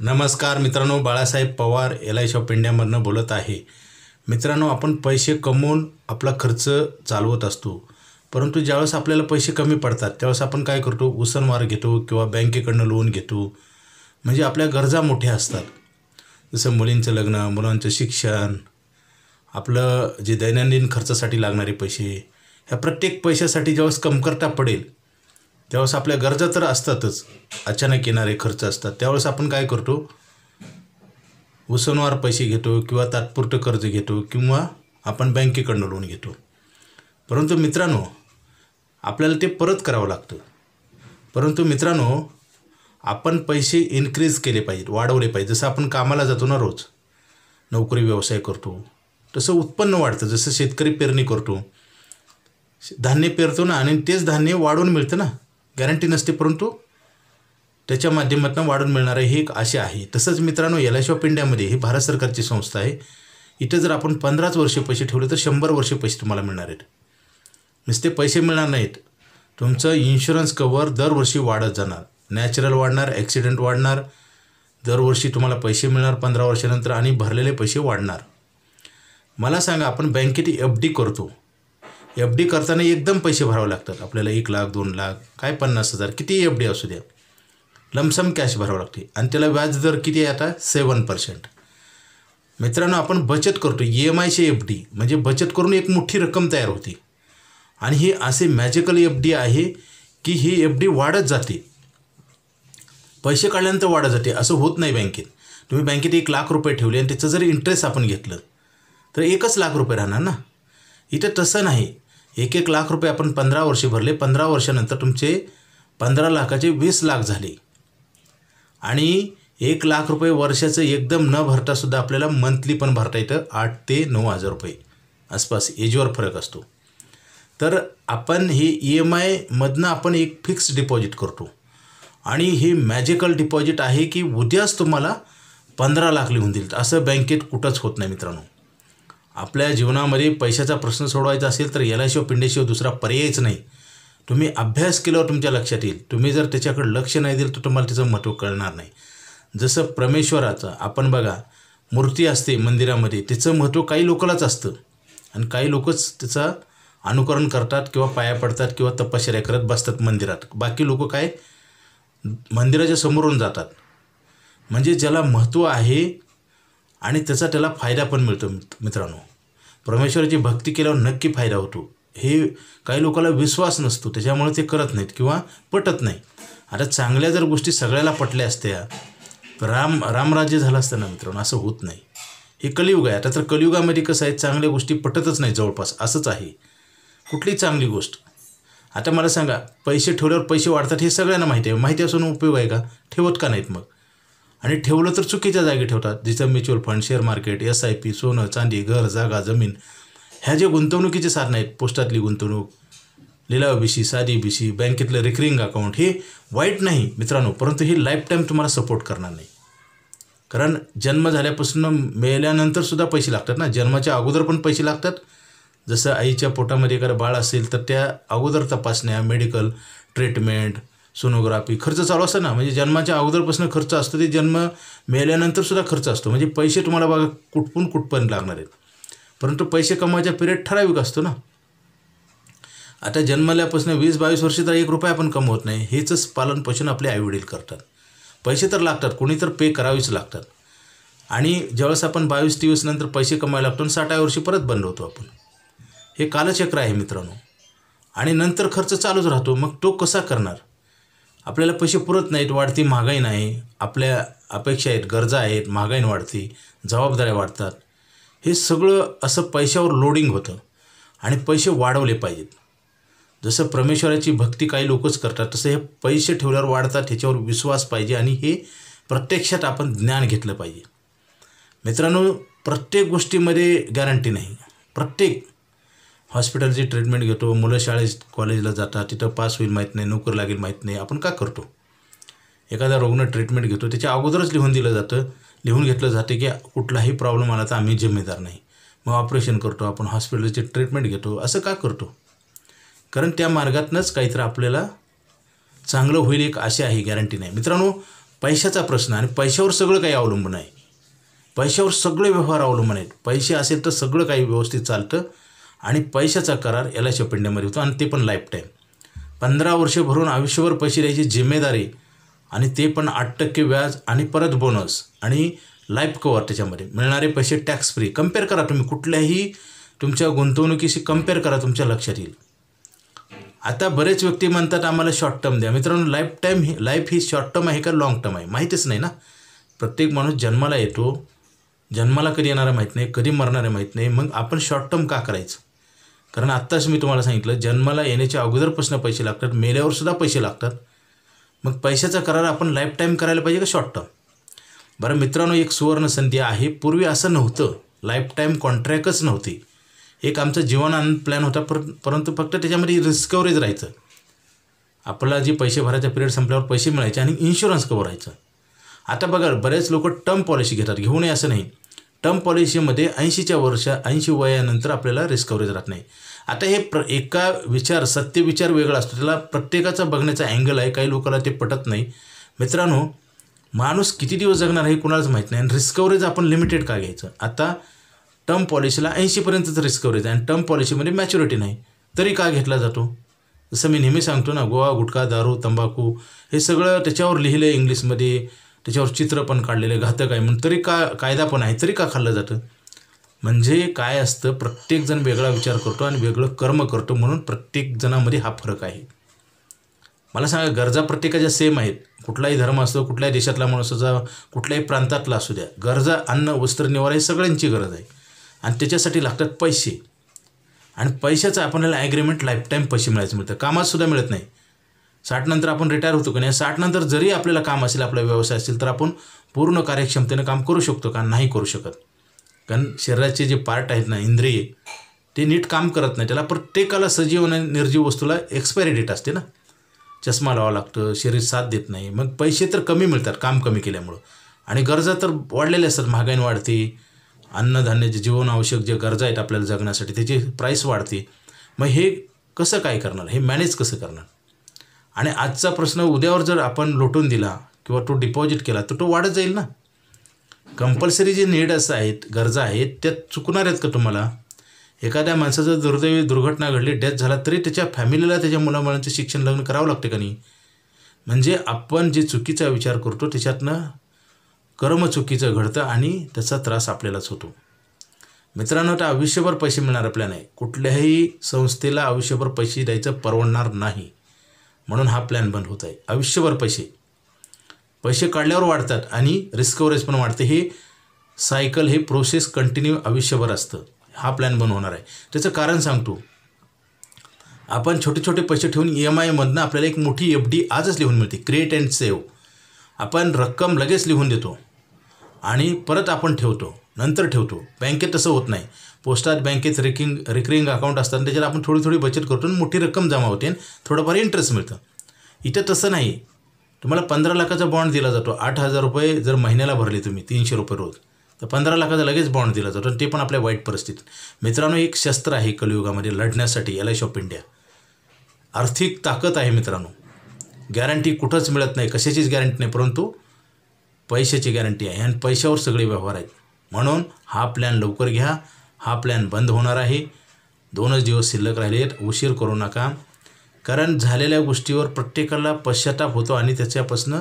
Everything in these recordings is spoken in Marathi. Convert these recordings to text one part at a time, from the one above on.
नमस्कार मित्रांनो, बाळासाहेब पवार LIC ऑफ इंडियामधनं बोलत आहे। मित्रांनो, आपण पैसे कमवून आपला खर्च चालवत असतो, परंतु ज्यावेळेस आपल्याला पैसे कमी पडतात त्यावेळेस आपण काय करतो, उसनवार घेतो किंवा बँकेकडनं लोन घेतो। म्हणजे आपल्या गरजा मोठ्या असतात, जसं मुलींचं लग्न, मुलांचं शिक्षण, आपलं जे दैनंदिन खर्चासाठी लागणारे पैसे, ह्या प्रत्येक पैशासाठी ज्यावेळेस कमतरता पडेल त्यावेळेस आपल्या गरजा तर असतातच, अचानक येणारे खर्च असतात। त्यावेळेस आपण काय करतो, उसनवार पैसे घेतो किंवा तात्पुरतं कर्ज घेतो किंवा आपण बँकेकडनं लोन घेतो। परंतु मित्रांनो, आपल्याला ते परत करावं लागतं। परंतु मित्रांनो, आपण पैसे इन्क्रीज केले पाहिजेत, वाढवले पाहिजे। जसं आपण कामाला जातो ना, रोज नोकरी व्यवसाय करतो, तसं उत्पन्न वाढतं। जसं शेतकरी पेरणी करतो, धान्य पेरतो ना, आणि तेच धान्य वाढून मिळतं ना, गॅरंटी नसते, परंतु त्याच्या माध्यमातून वाढून मिळणारे हे एक आशा आहे। तसंच मित्रांनो, LIC ऑफ इंडियामध्ये ही भारत सरकारची संस्था आहे। इथं जर आपण 15 वर्ष पैसे ठेवले तर 100 वर्ष पैसे तुम्हाला मिळणार आहेत। नुसते पैसे मिळणार नाहीत, तुमचं इन्शुरन्स कव्हर दरवर्षी वाढत जाणार, नॅचरल वाढणार, ॲक्सिडेंट वाढणार, दरवर्षी तुम्हाला पैसे मिळणार 15 वर्षानंतर, आणि भरलेले पैसे वाढणार। मला सांगा, आपण बँकेत FD करतो, FD करताना एकदम पैसे भरावे लागतात आपल्याला, 1 लाख 2 लाख काय 50,000 किती FD असू द्या, लमसम कॅश भरावं लागते, आणि त्याला व्याज दर किती आहे आता, 7%। मित्रांनो, आपण बचत करतो, EMIचे FD म्हणजे बचत करून एक मोठी रक्कम तयार होते, आणि ही असे मॅजिकल FD आहे की ही FD वाढत जाते, पैसे काढल्यानंतर वाढत जाते। असं होत नाही बँकेत। तुम्ही बँकेत 1 लाख रुपये ठेवले आणि त्याचं जर इंटरेस्ट आपण घेतलं तर 1 लाख रुपये राहणार ना। इथं तसं नाही, 1 लाख रुपये आपण 15 वर्षे भरले, 15 वर्षानंतर तुमचे 15 लाखाचे 20 लाख झाले, आणि 1 लाख रुपये वर्षाचं एकदम न भरतासुद्धा आपल्याला मंथली पण भरता येतं, 8 ते 9 हजार रुपये आसपास, एजवर फरक असतो। तर आपण हे EMIमधनं आपण एक फिक्स डिपॉझिट करतो, आणि हे मॅजिकल डिपॉझिट आहे की उद्याच तुम्हाला 15 लाख लिहून देईल। असं बँकेत कुठंच होत नाही मित्रांनो। आपल्या जीवनामध्ये पैशाचा प्रश्न सोडवायचा असेल तर LIC ऑफ इंडियाशिवाय दुसरा पर्यायच नाही। तुम्ही अभ्यास केल्यावर तुमच्या लक्षात येईल, तुम्ही जर त्याच्याकडे लक्ष नाही दिलं तर तुम्हाला त्याचं महत्त्व कळणार नाही। जसं परमेश्वराचं आपण बघा, मूर्ती असते मंदिरामध्ये, त्याचं महत्त्व काही लोकांनाच असतं, आणि काही लोकच त्याचं अनुकरण करतात किंवा पाया पडतात किंवा तपश्चर्या करत बसतात मंदिरात। बाकी लोक काय, मंदिराच्या समोरून जातात। म्हणजे ज्याला महत्त्व आहे आणि त्याला फायदा पण मिळतो मित्रांनो। परमेश्वराची भक्ती केल्यावर नक्की फायदा होतो, हे काही लोकांना विश्वास नसतो, त्याच्यामुळे ते करत नाहीत किंवा पटत नाही। आता चांगल्या जर गोष्टी सगळ्याला पटल्या असत्या तर रामराज्य झालं असतं ना मित्रांनो, असं होत नाही। हे कलियुग आहे। आता तर कलियुगामध्ये कसं आहे, चांगल्या गोष्टी पटतच नाही जवळपास, असंच आहे कुठली चांगली गोष्ट। आता मला सांगा, पैसे ठेवल्यावर पैसे वाढतात हे सगळ्यांना माहिती आहे, माहिती असून उपयोग आहे का? ठेवत का नाहीत मग? आणि ठेवलं तर चुकीच्या जागी ठेवतात, जिथं mutual fund, share market, SIP, सोनं चांदी, घर जागा जमीन, ह्या जे गुंतवणुकीचे साधनं आहेत, पोस्टातली गुंतवणूक, लिलाव BC, साधी BC, बँकेतलं रिकरिंग अकाउंट, हे वाईट नाही मित्रांनो, परंतु हे लाईफ टाईम तुम्हाला सपोर्ट करणार नाही। कारण जन्म झाल्यापासून मेल्यानंतरसुद्धा पैसे लागतात ना, जन्माच्या अगोदर पण पैसे लागतात। जसं आईच्या पोटामध्ये एखादं बाळ असेल तर त्या अगोदर तपासण्या, मेडिकल ट्रीटमेंट, सोनोग्राफी खर्च चालू असतं ना, म्हणजे जन्माच्या अगोदरपासून खर्च असतो, ते जन्म मेल्यानंतरसुद्धा खर्च असतो। म्हणजे पैसे तुम्हाला बघा कुठपर्यंत लागणार आहेत, परंतु पैसे कमवायचा पिरियड ठराविक असतो ना। आता जन्मल्यापासून 20-22 वर्ष तर 1 रुपया आपण कमवत नाही, हेच पालनपोषण आपले आईवडील करतात। पैसे तर लागतात, कोणी तर पे करावेच लागतात, आणि ज्यावेळेस आपण 22-23 नंतर पैसे कमवायला लागतो, 60व्या वर्षी परत बंद होतो आपण। हे कालचक्र आहे मित्रांनो, आणि नंतर खर्च चालूच राहतो। मग तो कसा करणार? आपल्याला पैसे पुरत नाहीत, वाढती महागाई नाही, आपल्या अपेक्षा आहेत, गरजा आहेत, महागाई वाढती, जबाबदाऱ्या वाढतात, हे सगळं असं पैशावर लोडिंग होतं, आणि पैसे वाढवले पाहिजेत। जसं परमेश्वराची भक्ती काही लोकच करतात, तसं हे पैसे ठेवल्यावर वाढतात, ह्याच्यावर विश्वास पाहिजे, आणि हे प्रत्यक्षात आपण ज्ञान घेतलं पाहिजे मित्रांनो। प्रत्येक गोष्टीमध्ये गॅरंटी नाही, प्रत्येक हॉस्पिटलची ट्रीटमेंट घेतो, मुलं शाळेत कॉलेजला जातात, तिथं पास होईल माहीत नाही, नोकरी लागेल माहीत नाही, आपण का करतो? एखादा रुग्ण ट्रीटमेंट घेतो, त्याच्या अगोदरच लिहून घेतलं जातं की कुठलाही प्रॉब्लेम आला तर आम्ही जिम्मेदार नाही, मग ऑपरेशन करतो आपण, हॉस्पिटलची ट्रीटमेंट घेतो। असं का करतो? कारण त्या मार्गातनंच काहीतरी आपल्याला चांगलं होईल एक आशा आहे, गॅरंटी नाही मित्रांनो। पैशाचा प्रश्न आणि पैशावर सगळं काही अवलंबून आहे. पैशावर सगळे व्यवहार अवलंबून आहेत. पैसे असेल तर सगळं काही व्यवस्थित चालतं आणि पैशाचा करार LIC ऑफ इंडियामध्ये होतो आणि ते पण लाईफ टाईम. 15 वर्ष भरून आयुष्यभर पैसे द्यायची जिम्मेदारी आणि ते पण 8% व्याज आणि परत बोनस आणि लाईफ कवर. त्याच्यामध्ये मिळणारे पैसे टॅक्स फ्री. कंपेअर करा तुम्ही कुठल्याही तुमच्या गुंतवणुकीशी कंपेअर करा, तुमच्या लक्षात येईल. आता बरेच व्यक्ती म्हणतात आम्हाला शॉर्ट टर्म द्या. मित्रांनो, लाईफ ही शॉर्ट टर्म आहे का लॉंग टर्म आहे माहितीच नाही ना. प्रत्येक माणूस जन्माला येतो, जन्माला कधी येणारा माहीत नाही, कधी मरणारे माहीत नाही. मग आपण शॉर्ट टर्म का करायचं? कारण आत्ताच मी तुम्हाला सांगितलं, जन्माला येण्याच्या अगोदरपासून पैसे लागतात, मेल्यावरसुद्धा पैसे लागतात. मग पैशाचा करार आपण लाईफ टाईम करायला पाहिजे का शॉर्ट टर्म? बरं मित्रांनो, एक सुवर्ण संधी आहे. पूर्वी असं नव्हतं, लाईफ टाईम कॉन्ट्रॅक्टच नव्हती. एक आमचा जीवन आनंद प्लॅन होता, परंतु फक्त त्याच्यामध्ये रिस्क कव्हरेज राहायचं. आपला जे पैसे भरायचा पिरियड संपल्यावर पैसे मिळायचे आणि इन्शुरन्स कव्हर व्हायचं. आता बघा, बरेच लोक टर्म पॉलिसी घेतात, घेऊ नये असं नाही. टर्म पॉलिसीमध्ये 80 वयानंतर आपल्याला रिस्क कव्हरेज राहत नाही. आता हे सत्य विचार वेगळा असतो, त्याला प्रत्येकाचा बघण्याचा अँगल आहे. काही लोकांना ते पटत नाही. मित्रांनो, माणूस किती दिवस जगणार हे कुणालाच माहीत नाही आणि रिस्क कव्हरेज आपण लिमिटेड का घ्यायचं? आता टर्म पॉलिसीला 80पर्यंतच रिस्क कव्हरेज आहे आणि टर्म पॉलिसीमध्ये मॅच्युरिटी नाही, तरी का घेतला जातो? जसं मी नेहमी सांगतो ना, गोवा, गुटखा, दारू, तंबाखू हे सगळं त्याच्यावर लिहिलं आहे इंग्लिशमध्ये, त्याच्यावर चित्र पण काढलेलं आहे, घातक आहे म्हणून, तरी का कायदा पण आहे, तरी का खाल्लं जातं? म्हणजे काय असतं, प्रत्येकजण वेगळा विचार करतो आणि वेगळं कर्म करतो, म्हणून प्रत्येक जणामध्ये हा फरक आहे. मला सांगा, गरजा प्रत्येकाच्या सेम आहेत. कुठलाही धर्म असतो, कुठल्याही देशातला माणूस असो, कुठल्याही प्रांतातला असू द्या, गरजा अन्न, वस्त्र, निवारा ही सगळ्यांची गरज आहे आणि त्याच्यासाठी लागतात पैसे. आणि पैशाचं आपल्याला ॲग्रीमेंट लाईफ टाईम पैसे मिळतं, कामातसुद्धा मिळत नाही. 60 नंतर आपण रिटायर होतो का नाही? 60 नंतर जरी आपल्याला काम असेल, आपला व्यवसाय असेल, तर आपण पूर्ण कार्यक्षमतेनं काम करू शकतो का? नाही करू शकत. कारण शरीराचे जे पार्ट आहेत ना, इंद्रिय, ते नीट काम करत नाही. त्याला प्रत्येकाला सजीव आणि निर्जीव वस्तूला एक्सपायरी डेट असते ना. चष्मा लावावा लागतं, शरीर साथ देत नाही. मग पैसे तर कमी मिळतात काम कमी केल्यामुळं आणि गरजा तर वाढलेल्या असतात. महागाई वाढते, अन्नधान्याचे जीवनावश्यक जे गरजा आहेत आपल्याला जगण्यासाठी त्याची प्राईस वाढते. मग हे कसं काय करणार? हे मॅनेज कसं करणार? आणि आजचा प्रश्न उद्यावर जर आपण लोटून दिला किंवा तो डिपॉझिट केला तर तो वाढत जाईल ना. कंपल्सरी जे नीड्स आहेत, गरजा आहेत, त्या चुकणार आहेत का तुम्हाला? एखाद्या माणसाचं दुर्दैवी दुर्घटना घडली, डेथ झाला, तरी त्याच्या फॅमिलीला त्याच्या मुलामुलांचं शिक्षण लग्न करावं लागते का नाही? म्हणजे आपण जे चुकीचा विचार करतो त्याच्यातनं कर्म चुकीचं घडतं आणि त्याचा त्रास आपल्यालाच होतो. मित्रांनो, आता आयुष्यभर पैसे मिळणारा प्लॅन आहे. कुठल्याही संस्थेला आयुष्यभर पैसे द्यायचं परवडणार नाही, म्हणून हा प्लॅन बंद होत आहे. आयुष्यभर पैसे काढल्यावर वाढतात आणि रिस्क कव्हरेज पण वाढते. हे सायकल, हे प्रोसेस कंटिन्यू आयुष्यभर असतं. हा प्लॅन बंद होणार आहे. त्याचं कारण सांगतो. आपण छोटे छोटे पैसे ठेवून EMIमधनं आपल्याला एक मोठी FD आजच लिहून मिळते, क्रिएट अँड सेव्ह. आपण रक्कम लगेच लिहून देतो आणि परत आपण ठेवतो, नंतर ठेवतो. बँकेत तसं होत नाही. पोस्टात बँकेत रिकरिंग अकाउंट असतात, त्याच्यात आपण थोडी थोडी बचत करतो आणि मोठी रक्कम जमा होते आणि थोडंफार इंटरेस्ट मिळतं. इथं तसं नाही. तुम्हाला 15 लाखाचा बॉन्ड दिला जातो. 8,000 रुपये जर महिन्याला भरले तुम्ही, 300 रुपये रोज, तर 15 लाखाचा लगेच बॉन्ड दिला जातो आणि ते पण आपल्या वाईट परिस्थितीत. मित्रांनो, एक शस्त्र आहे कलियुगामध्ये लढण्यासाठी, LIC ऑफ इंडिया. आर्थिक ताकद आहे मित्रांनो. गॅरंटी कुठंच मिळत नाही, कशाचीच गॅरंटी नाही, परंतु पैशाची गॅरंटी आहे आणि पैशावर सगळे व्यवहार आहेत. म्हणून हा प्लॅन लवकर घ्या. हा प्लॅन बंद होणार आहे. 2च दिवस शिल्लक राहिले आहेत, उशीर करू नका. कारण झालेल्या गोष्टीवर प्रत्येकाला पश्चाताप होतो आणि त्याच्यापासून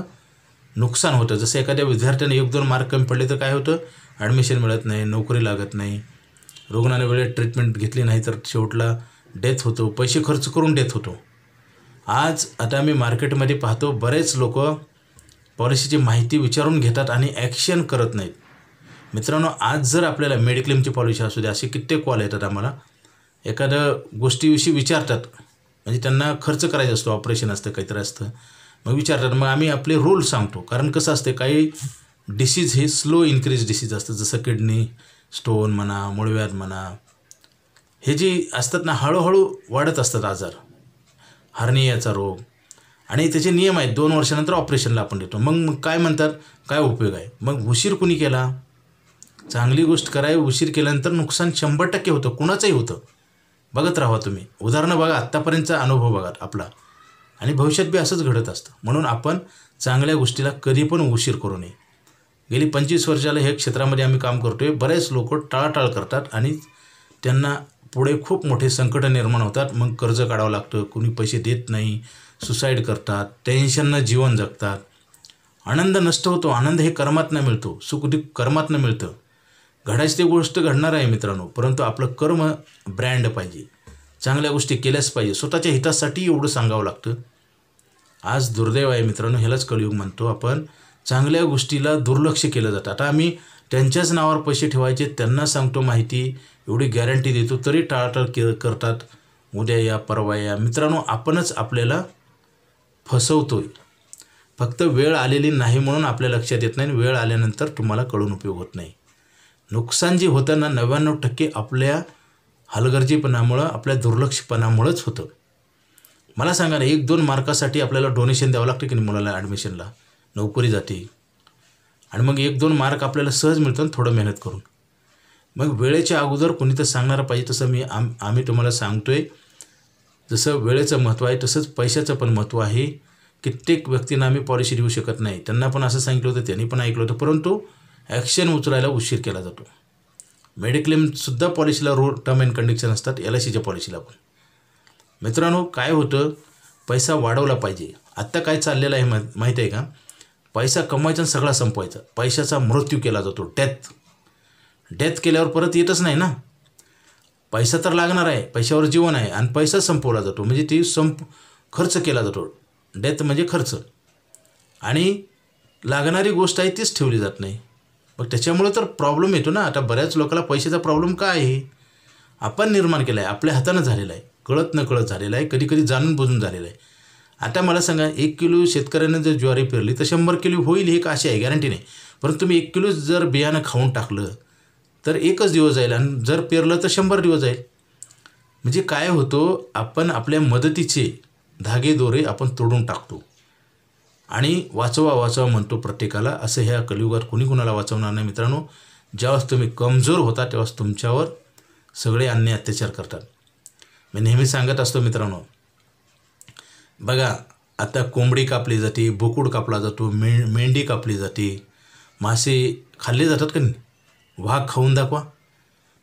नुकसान होतं. जसं एखाद्या विद्यार्थ्याने 1-2 मार्क कमी पडले तर काय होतं? ॲडमिशन मिळत नाही, नोकरी लागत नाही, रुग्णाने वेळेत ट्रीटमेंट घेतली नाही तर शेवटला डेथ होतो, पैसे खर्च करून डेथ होतो. आज आता मी मार्केटमध्ये पाहतो, बरेच लोक पॉलिसीची माहिती विचारून घेतात आणि ॲक्शन करत नाहीत. मित्रांनो, आज जर आपल्याला मेडिक्लेमची पॉलिसी असू द्या, असे कित्येक कॉल येतात आम्हाला. एखाद्या गोष्टीविषयी विचारतात, म्हणजे त्यांना खर्च करायचा असतो, ऑपरेशन असतं, काहीतरी असतं, मग विचारतात. मग आम्ही आपले रूल सांगतो. कारण कसं असते, काही डिसीज हे स्लो इन्क्रीज डिसीज असतं, जसं किडनी स्टोन म्हणा, मूळव्याध म्हणा, हे जे असतात ना, हळूहळू वाढत असतात आजार. हर्नियाचा रोग, आणि त्याचे नियम आहेत. 2 वर्षानंतर ऑपरेशनला आपण देतो. मग काय म्हणतात, काय उपयोग आहे? मग उशीर कुणी केला? चांगली गोष्ट कराय उशीर केल्यानंतर नुकसान 100% होतं, कुणाचंही होतं. बघत राहा तुम्ही, उदाहरणं बघा, आत्तापर्यंतचा अनुभव बघा आपला, आणि भविष्यात बी असंच घडत असतं. म्हणून आपण चांगल्या गोष्टीला कधी पण उशीर करू नये. गेली 25 वर्षाला ह्या क्षेत्रामध्ये आम्ही काम करतो आहे. बरेच लोक टाळाटाळ करतात आणि त्यांना पुढे खूप मोठे संकट निर्माण होतात. मग कर्ज काढावं लागतं, कोणी पैसे देत नाही, सुसाईड करतात, टेन्शननं जीवन जगतात. आनंद नष्ट होतो. आनंद हे कर्मातनं मिळतो, सुखदुःख कर्मातनं मिळतं. घडायची ती गोष्ट घडणार आहे मित्रांनो, परंतु आपलं कर्म ब्रँड पाहिजे. चांगल्या गोष्टी केल्याच पाहिजे. स्वतःच्या हितासाठी एवढं सांगावं लागतं. आज दुर्दैव आहे मित्रांनो, ह्यालाच कलियुग म्हणतो आपण. चांगल्या गोष्टीला दुर्लक्ष केलं जातं. आता आम्ही त्यांच्याच नावावर पैसे ठेवायचे, त्यांना सांगतो माहिती, एवढी गॅरंटी देतो, तरी टाळाटाळ करतात. उद्या या, परवा या. मित्रांनो, आपणच आपल्याला फसवतोय. फक्त वेळ आलेली नाही म्हणून आपल्या लक्षात येत नाही. वेळ आल्यानंतर तुम्हाला कळून उपयोग होत नाही. नुकसान जे होतं ना 99% आपल्या हलगर्जीपणामुळं, आपल्या दुर्लक्षपणामुळंच होतं. मला सांगा ना, 1-2 मार्कासाठी आपल्याला डोनेशन द्यावं लागतं की नाही मुलाला ॲडमिशनला, नोकरी जाते. आणि मग 1-2 मार्क आपल्याला सहज मिळतं थोडं मेहनत करून. मग वेळेच्या अगोदर कोणी तर सांगणारं पाहिजे. तसं आम्ही तुम्हाला सांगतो आहे, जसं वेळेचं महत्त्व आहे तसंच पैशाचं पण महत्त्व आहे. कित्येक व्यक्तींना आम्ही पॉलिसी देऊ शकत नाही. त्यांना पण असं सांगितलं होतं, त्यांनी पण ऐकलं होतं, परंतु ॲक्शन उचलायला उशीर केला जातो. मेडिक्लेमसुद्धा पॉलिसीला टर्म अँड कंडिशन असतात, LICच्या पॉलिसीला पण. मित्रांनो, काय होतं, पैसा वाढवला पाहिजे. आत्ता काय चाललेलं आहे माहीत आहे का? पैसा कमवायचा आणि सगळा संपवायचा. पैशाचा मृत्यू केला जातो, डेथ केल्यावर परत येतच नाही ना. पैसा तर लागणार आहे, पैशावर जीवन आहे, आणि पैसा संपवला जातो म्हणजे ती खर्च केला जातो. डेथ म्हणजे खर्च, आणि लागणारी गोष्ट आहे तीच ठेवली जात नाही. मग त्याच्यामुळे तर प्रॉब्लेम येतो ना. आता बऱ्याच लोकांना पैशाचा प्रॉब्लेम काय आहे? आपण निर्माण केला आहे, आपल्या हातानं झालेला आहे, कळत न कळत झालेला आहे, कधी कधी जाणून बुजून झालेला आहे. आता मला सांगा, 1 किलो शेतकऱ्यानं जर ज्वारी पेरली तर 100 किलो होईल, हे का अशी आहे गॅरंटी नाही. परंतु तुम्ही 1 किलो जर बियाणं खाऊन टाकलं तर 1च दिवस जाईल, आणि जर पेरलं तर 100 दिवस जाईल. म्हणजे काय होतं, आपण आपल्या मदतीचे धागेदोरे आपण तोडून टाकतो आणि वाचवा म्हणतो प्रत्येकाला. असं ह्या कलियुगात कोणी कुणाला वाचवणार नाही मित्रांनो. जेव्हा तुम्ही कमजोर होता तेव्हाच तुमच्यावर सगळे अन्याय अत्याचार करतात. मी नेहमी सांगत असतो मित्रांनो, बघा, आता कोंबडी कापली जाते, बोकूड कापला जातो, मेंढी कापली जाते, मासे खाल्ले जातात का नाही? वाघ खाऊन दाखवा,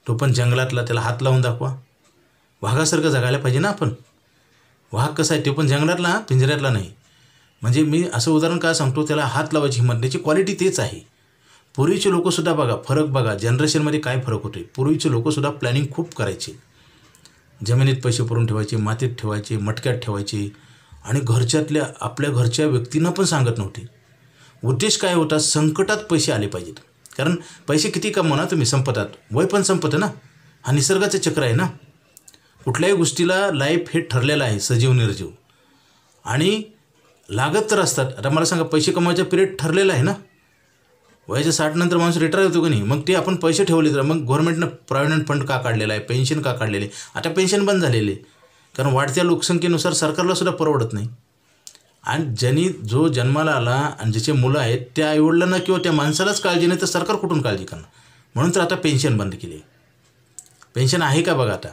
तो पण जंगलातला, त्याला हात लावून दाखवा. वाघासारखं जगायला पाहिजे ना आपण. वाघ कसा आहे, ते पण जंगलातला, पिंजऱ्यातला नाही. म्हणजे मी असं उदाहरण का सांगतो, त्याला हात लावायची हिंमत, त्याची क्वालिटी तेच आहे. पूर्वीचे लोकंसुद्धा बघा, फरक बघा, जनरेशनमध्ये काय फरक होते. पूर्वीचे लोकंसुद्धा प्लॅनिंग खूप करायचे. जमिनीत पैसे पुरून ठेवायचे, मातीत ठेवायचे, मटक्यात ठेवायचे, आणि आपल्या घरच्या व्यक्तींना पण सांगत नव्हते. उद्देश काय होता? संकटात पैसे आले पाहिजेत. कारण पैसे किती कमवा ना तुम्ही, संपतात, वय पण संपतं ना. हा निसर्गाचं चक्र आहे ना. कुठल्याही गोष्टीला लाईफ हे ठरलेलं आहे, सजीव निर्जीव, आणि लागत तर असतात. आता मला सांगा, पैसे कमवायचा पिरियड ठरलेला आहे ना. वयाच्या 60 नंतर माणूस रिटायर होतो का नाही? मग ते आपण पैसे ठेवले तर मग गव्हर्नमेंटनं प्रॉव्हिडंट फंड का काढलेला आहे, पेन्शन का काढलेले? आता पेन्शन बंद झालेले, कारण वाढत्या लोकसंख्येनुसार सरकारला सुद्धा परवडत नाही. आणि जो जन्माला आला आणि ज्याचे मुलं आहेत त्या आईवडिलांना किंवा त्या माणसालाच काळजी नाही तर सरकार कुठून काळजी करणार? म्हणून तर आता पेन्शन बंद केली. पेन्शन आहे का बघा आता.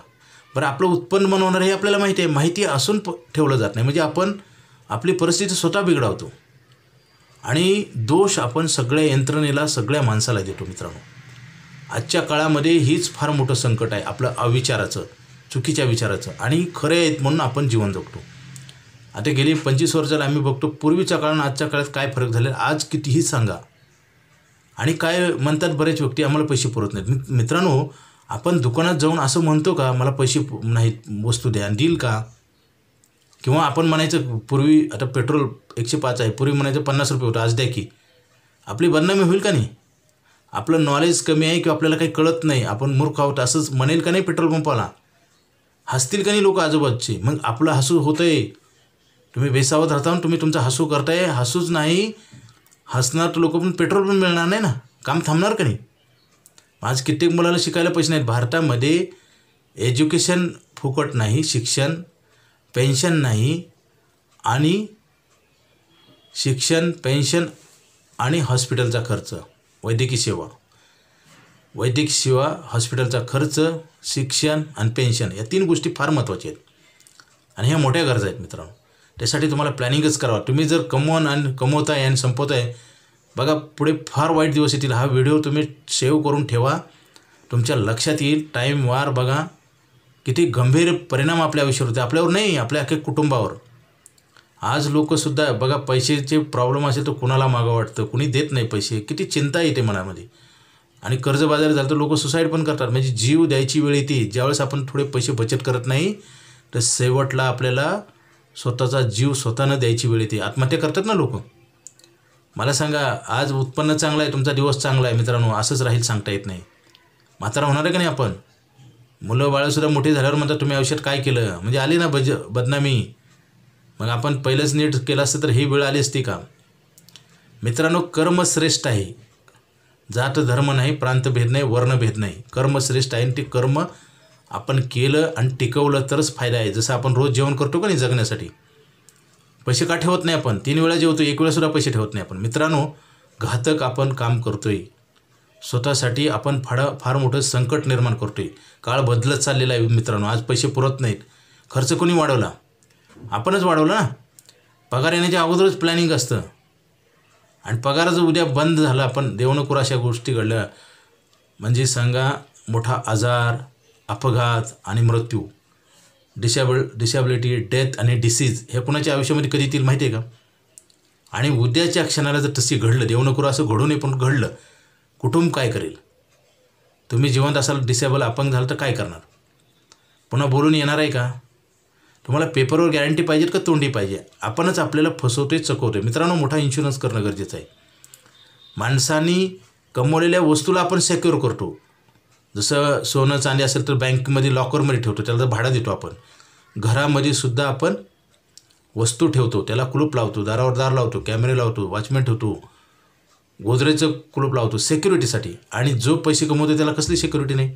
बरं, आपलं उत्पन्न बनवणार हे आपल्याला माहिती आहे, माहिती असून ठेवलं जात नाही. म्हणजे आपण आपली परिस्थिती स्वतः बिघडवतो, आणि दोष आपण सगळ्या यंत्रणेला, सगळ्या माणसाला देतो मित्रांनो. आजच्या काळामध्ये हीच फार मोठं संकट आहे, आपलं अविचाराचं, चुकीच्या विचाराचं, आणि खरे आहेत म्हणून आपण जीवन जगतो. आता गेली 25 वर्षाला आम्ही बघतो, पूर्वीच्या काळात आजच्या काळात काय फरक झालेला आज कितीही सांगा. आणि काय म्हणतात बरेच व्यक्ती, आम्हाला पैसे पुरत नाहीत. मित्रांनो, आपण दुकानात जाऊन असं म्हणतो का, मला पैसे नाहीत, वस्तू द्या, देईल का? किंवा आपण म्हणायचं, पूर्वी आता पेट्रोल 105 आहे, पूर्वी म्हणायचं 50 रुपये होतं, आज द्या की. आपली बदनामी होईल का नाही? आपलं नॉलेज कमी आहे किंवा आपल्याला काही कळत नाही, आपण मूर्ख आहोत असंच म्हणेल का नाही पेट्रोल पंपाला? हसतील का नाही लोक आजूबाजूचे? मग आपलं हसू होतं आहे. तुम्ही बेसावत राहता, तुम्ही तुमचा हसू करताय. हसूच नाही, हसणार तर लोक पण पेट्रोल पण मिळणार नाही ना, काम थांबणार का नाही? आज कित्येक मुलाला शिकायला पैसे नाहीत. भारतामध्ये एज्युकेशन फुकट नाही, शिक्षण, पेन्शन नाही, आणि शिक्षण, पेन्शन आणि हॉस्पिटलचा खर्च, वैद्यकीय सेवा, हॉस्पिटलचा खर्च, शिक्षण आणि पेन्शन, या 3 गोष्टी फार महत्त्वाच्या आहेत. आणि ह्या मोठ्या गरजा आहेत मित्रांनो. त्यासाठी तुम्हाला प्लॅनिंगच करावं. तुम्ही जर कमवताय आणि संपवताय, बघा पुढे फार वाईट दिवस येतील. हा व्हिडिओ तुम्ही सेव्ह करून ठेवा, तुमच्या लक्षात येईल. टाईम वार बघा किती गंभीर परिणाम आपल्या आयुष्यावर होते, आपल्यावर नाही, आपल्या अख्ख्या कुटुंबावर. आज लोकसुद्धा बघा पैशाचे प्रॉब्लेम असेल तर कुणाला मागं वाटतं, कुणी देत नाही पैसे, किती चिंता येते मनामध्ये. आणि कर्जबाजारी झालं तर लोक सुसाईड पण करतात. म्हणजे जीव द्यायची वेळ येते ज्यावेळेस आपण थोडे पैसे बचत करत नाही, तर शेवटला आपल्याला स्वतःचा जीव स्वतःनं द्यायची वेळ येते. आत्महत्या करतात ना लोक. मला सांगा, आज उत्पन्न चांगलं आहे, तुमचा दिवस चांगला आहे मित्रांनो, असंच राहील सांगता येत नाही. म्हातारा होणार आहे का नाही आपण. मुलं बाळंसुद्धा मोठी झाल्यावर म्हणतात तुम्ही आयुष्यात काय केलं, म्हणजे आली ना बदनामी. मग आपण पहिलंच नीट केलं असतं तर ही वेळ आली असती का. मित्रांनो, कर्म श्रेष्ठ आहे. जात धर्म नाही, प्रांतभेद नाही, वर्णभेद नाही. कर्म श्रेष्ठ आहे आणि ते कर्म आपण केलं आणि टिकवलं तरच फायदा आहे. जसं आपण रोज जेवण करतो का नाही जगण्यासाठी, पैसे का ठेवत नाही आपण, 3 वेळा जेवतो, 1 वेळासुद्धा पैसे ठेवत नाही आपण. मित्रांनो, घातक आपण काम करतोय. स्वतःसाठी आपण फार मोठं संकट निर्माण करतोय. काळ बदलत चाललेला आहे मित्रांनो. आज पैसे पुरत नाहीत. खर्च कोणी वाढवला, आपणच वाढवला ना. पगार येण्याच्या अगोदरच प्लॅनिंग असतं आणि पगार जर उद्या बंद झाला, आपण देव नको अशा गोष्टी घडल्या म्हणजे सांगा, मोठा आजार, अपघात आणि मृत्यू, डिसॅबिलिटी, डेथ आणि डिसीज हे कुणाच्या आयुष्यामध्ये कधी येतील माहिती आहे का. आणि उद्याच्या क्षणाला जर तशी घडलं, देव नको असं घडू नये पण घडलं, कुटुंब काय करेल. तुम्ही जिवंत असाल, डिसेबल अपंग झालं तर काय करणार. पुन्हा बोलून येणार आहे का. तुम्हाला पेपरवर गॅरंटी पाहिजेत का तोंडी पाहिजे. आपणच आपल्याला फसवतोय, चकवतोय. मित्रांनो, मोठा इन्शुरन्स करणं गरजेचं आहे. माणसांनी कमवलेल्या वस्तूला आपण सेक्युअर करतो. जसं सोनं चांदी असेल तर बँकमध्ये लॉकरमध्ये ठेवतो, त्याला तर भाडं देतो आपण. घरामध्ये सुद्धा आपण वस्तू ठेवतो, त्याला कुलूप लावतो, दारावर दार लावतो, कॅमेरे लावतो, वॉचमॅन ठेवतो, गोदरेजचं कुलूप लावतो सिक्युरिटीसाठी. आणि जो पैसे कमवतो त्याला कसली सिक्युरिटी नाही.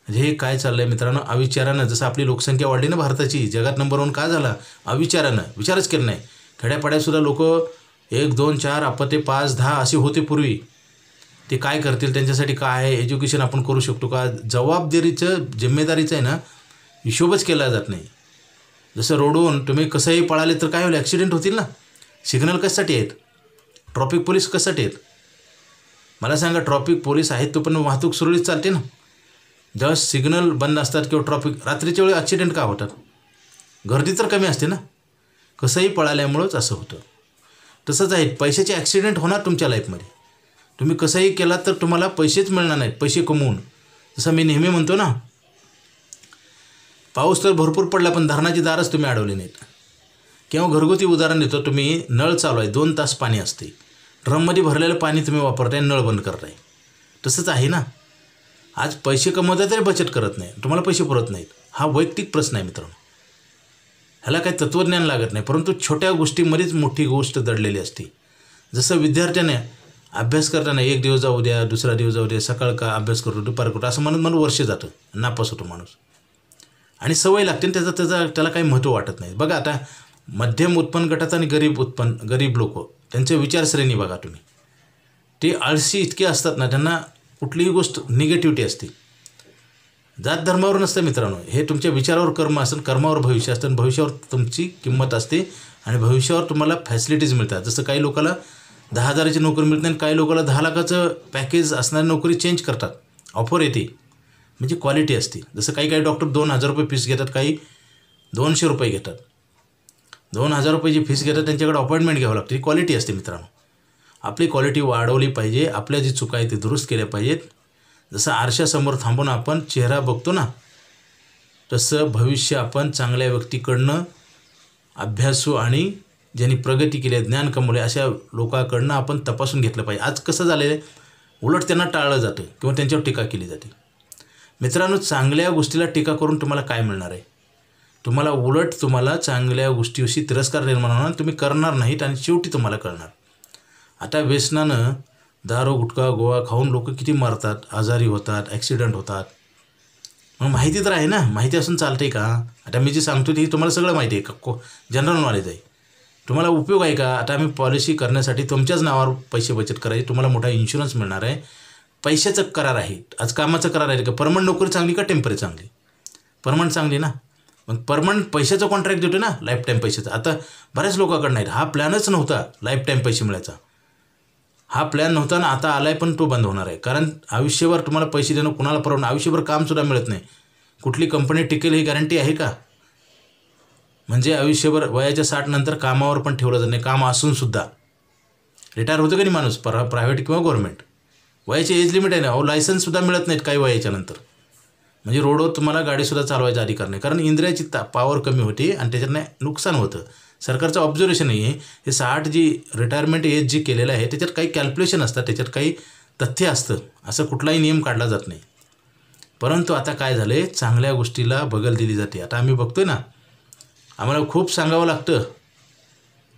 म्हणजे हे काय चाललं आहे मित्रांनो, अविचारानं. जसं आपली लोकसंख्या वाढली ना भारताची, जगात नंबर 1 का झाला, अविचारानं. विचारच केला नाही. खेड्यापाड्यातसुद्धा लोक 1, 2, 4, अपते 5, 10 असे होते पूर्वी. ते काय करतील, त्यांच्यासाठी काय आहे, एज्युकेशन आपण करू शकतो का. जिम्मेदारीचं आहे ना, हिशोबच केला जात नाही. जसं रोडवरून तुम्ही कसंही पळाले तर काय होईल, ॲक्सिडेंट होतील ना. सिग्नल कशासाठी आहेत, ट्रॉफिक पोलीस कशासाठी आहेत. मला सांगा, ट्रॉफिक पोलीस आहेत तो पण वाहतूक सुरळीत चालते ना. जेव्हा सिग्नल बंद असतात किंवा ट्रॉफिक, रात्रीच्या वेळी ॲक्सिडेंट का होतात, गर्दी तर कमी असते ना. कसंही पळाल्यामुळंच असं होतं. तसंच आहे, पैशाचे ॲक्सिडेंट होणार तुमच्या लाईफमध्ये. तुम्ही कसंही केलात तर तुम्हाला पैसेच मिळणार नाहीत, पैसे कमवून. जसं मी नेहमी म्हणतो ना, पाऊस तर भरपूर पडला पण धरणाची दारच तुम्ही अडवली नाहीत. किंवा घरगुती उदाहरण देतो, तुम्ही नळ चालू आहे, 2 तास पाणी असते, ड्रममध्ये भरलेलं पाणी तुम्ही वापरताय, नळ बंद करताय. तसंच आहे ना. आज पैसे कमवताय तरी बचत करत नाही, तुम्हाला पैसे पुरत नाहीत. हा वैयक्तिक प्रश्न आहे मित्रांनो. ह्याला काही तत्त्वज्ञान लागत नाही, परंतु छोट्या गोष्टीमध्येच मोठी गोष्ट दडलेली असते. जसं विद्यार्थ्याने अभ्यास करताना 1 दिवस जाऊ द्या, दुसरा दिवस जाऊ द्या, सकाळ का अभ्यास करतो, दुपार करतो, असं म्हणून वर्ष जातं, नापास होतो माणूस. आणि सवय लागते आणि त्याला काही महत्त्व वाटत नाही. बघा आता मध्यम उत्पन्न गटात आणि गरीब लोक, त्यांचे विचारश्रेणी बघा तुम्ही. ते आळशी इतके असतात ना, त्यांना कुठलीही गोष्ट निगेटिव्हिटी असते. जात धर्मावर नसतं मित्रांनो. हे तुमच्या विचारावर कर्म असतं, कर्मावर भविष्य असतं, भविष्यावर तुमची किंमत असते आणि भविष्यावर तुम्हाला फॅसिलिटीज मिळतात. जसं काही लोकांना 10,000ची नोकरी मिळते आणि काही लोकांना 10 लाखाचं पॅकेज असणारी नोकरी चेंज करतात, ऑफर येते. म्हणजे क्वालिटी असते. जसं काही डॉक्टर 2,000 रुपये फीस घेतात, काही 200 रुपये घेतात. 2,000 रुपयाची फीस घेतात, त्यांच्याकडे अपॉइंटमेंट घ्यावं लागते. ही क्वालिटी असते मित्रांनो. आपली क्वालिटी वाढवली पाहिजे, आपल्या जी चुका आहे ते दुरुस्त केल्या पाहिजेत. जसं आरशासमोर थांबून आपण चेहरा बघतो ना, तसं भविष्य आपण चांगल्या व्यक्तीकडनं, अभ्यासू आणि ज्यांनी प्रगती केली, ज्ञान कमवले अशा लोकांकडनं आपण तपासून घेतलं पाहिजे. आज कसं झालं आहे, उलट त्यांना टाळलं जातं किंवा त्यांच्यावर टीका केली जाते. मित्रांनो, चांगल्या गोष्टीला टीका करून तुम्हाला काय मिळणार आहे. तुम्हाला चांगल्या गोष्टीविषयी तिरस्कार निर्माण होणार, तुम्ही करणार नाहीत आणि शेवटी तुम्हाला कळणार. आता व्यसनानं दारू, गुटखा, गोवा खाऊन लोक किती मरतात, आजारी होतात, ॲक्सिडेंट होतात. मग माहिती तर आहे ना, माहिती असून चालते का. आता मी जे सांगतो ते तुम्हाला सगळं माहिती आहे का, जनरल नॉलेज आहे. तुम्हाला उपयोग आहे का. आता आम्ही पॉलिसी करण्यासाठी तुमच्याच नावावर पैसे बचत करायचे, तुम्हाला मोठा इन्शुरन्स मिळणार आहे. पैशाचं करार आहे. आज कामाचं करार आहे का, परमनंट नोकरी चांगली का टेम्पररी चांगली. परमनंट चांगली ना. मग परमनंट पैशाचं कॉन्ट्रॅक्ट देतो ना, लाईफ टाईम पैशाचं. आता बऱ्याच लोकांकडे नाहीत. हा प्लॅनच नव्हता लाईफ टाईम पैसे मिळायचा. हा प्लॅन नव्हता ना, आता आलाय पण तो बंद होणार आहे. कारण आयुष्यभर तुम्हाला पैसे देणं कुणाला परवडणार, आयुष्यभर कामसुद्धा मिळत नाही. कुठली कंपनी टिकेल ही गॅरंटी आहे का? म्हणजे आयुष्यभर वयाच्या 60 नंतर कामावर पण ठेवलं जात नाही, काम असूनसुद्धा. रिटायर होतं का नाही माणूस, प्रायव्हेट किंवा गव्हर्नमेंट. वयाची एज लिमिट आहे ना, लायसन्ससुद्धा मिळत नाहीत काही वयाच्या नंतर. म्हणजे रोडवर तुम्हाला गाडीसुद्धा चालवायचा अधिकार नाही, कारण इंद्रियाची पॉवर कमी होती आणि त्याच्याने नुकसान होतं. सरकारचं ऑब्झर्वेशन आहे हे 60 जी रिटायरमेंट एज जी केलेलं आहे त्याच्यात काही कॅल्क्युलेशन असतात, त्याच्यात काही तथ्य असतं. असं कुठलाही नियम काढला जात नाही. परंतु आता काय झालं आहे, चांगल्या गोष्टीला बगल दिली जाते. आता आम्ही बघतोय ना, आम्हाला खूप सांगावं लागतं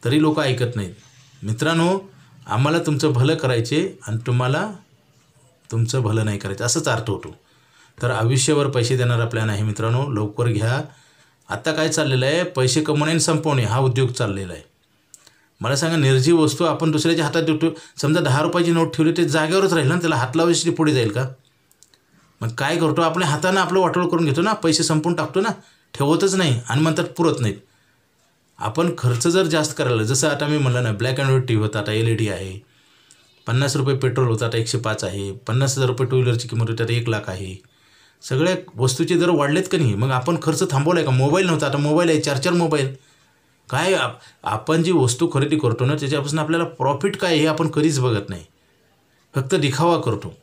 तरी लोक ऐकत नाहीत. मित्रांनो, आम्हाला तुमचं भलं करायचे आणि तुम्हाला तुमचं भलं नाही करायचं असंच अर्थ होतो. तर आयुष्यभर पैसे देणारा प्लॅन आहे मित्रांनो, लवकर घ्या. आता काय चाललेलं आहे, पैसे कमवणे आणि संपवणे हा उद्योग चाललेला आहे. मला सांगा, निर्जीव वस्तू आपण दुसऱ्याच्या हातात देतो. समजा 10 रुपयाची नोट ठेवली ते जागेवरच राहील ना, त्याला हात लावायची पुढे जाईल का? मग काय करतो, आपल्या हातानं आपलं वाटोळ करून घेतो ना, पैसे संपून टाकतो ना, ठेवतच नाही आणि म्हणतात पुरत नाहीत. आपण खर्च जर जास्त करायला, जसं आता मी म्हणलं ना, black and white T V होता, आता LED आहे. 50 रुपये पेट्रोल होतं, आता 105 आहे. 50,000 रुपये टू व्हीलरची किंमत होती, आता 1 लाख आहे. सगळ्या वस्तूचे दर वाढलेत का नाही? मग आपण खर्च थांबवला आहे का? मोबाईल नव्हता, आता मोबाईल आहे, 4 मोबाईल. काय आपण जी वस्तू खरेदी करतो ना, त्याच्यापासून आपल्याला प्रॉफिट काय हे आपण कधीच बघत नाही, फक्त दिखावा करतो.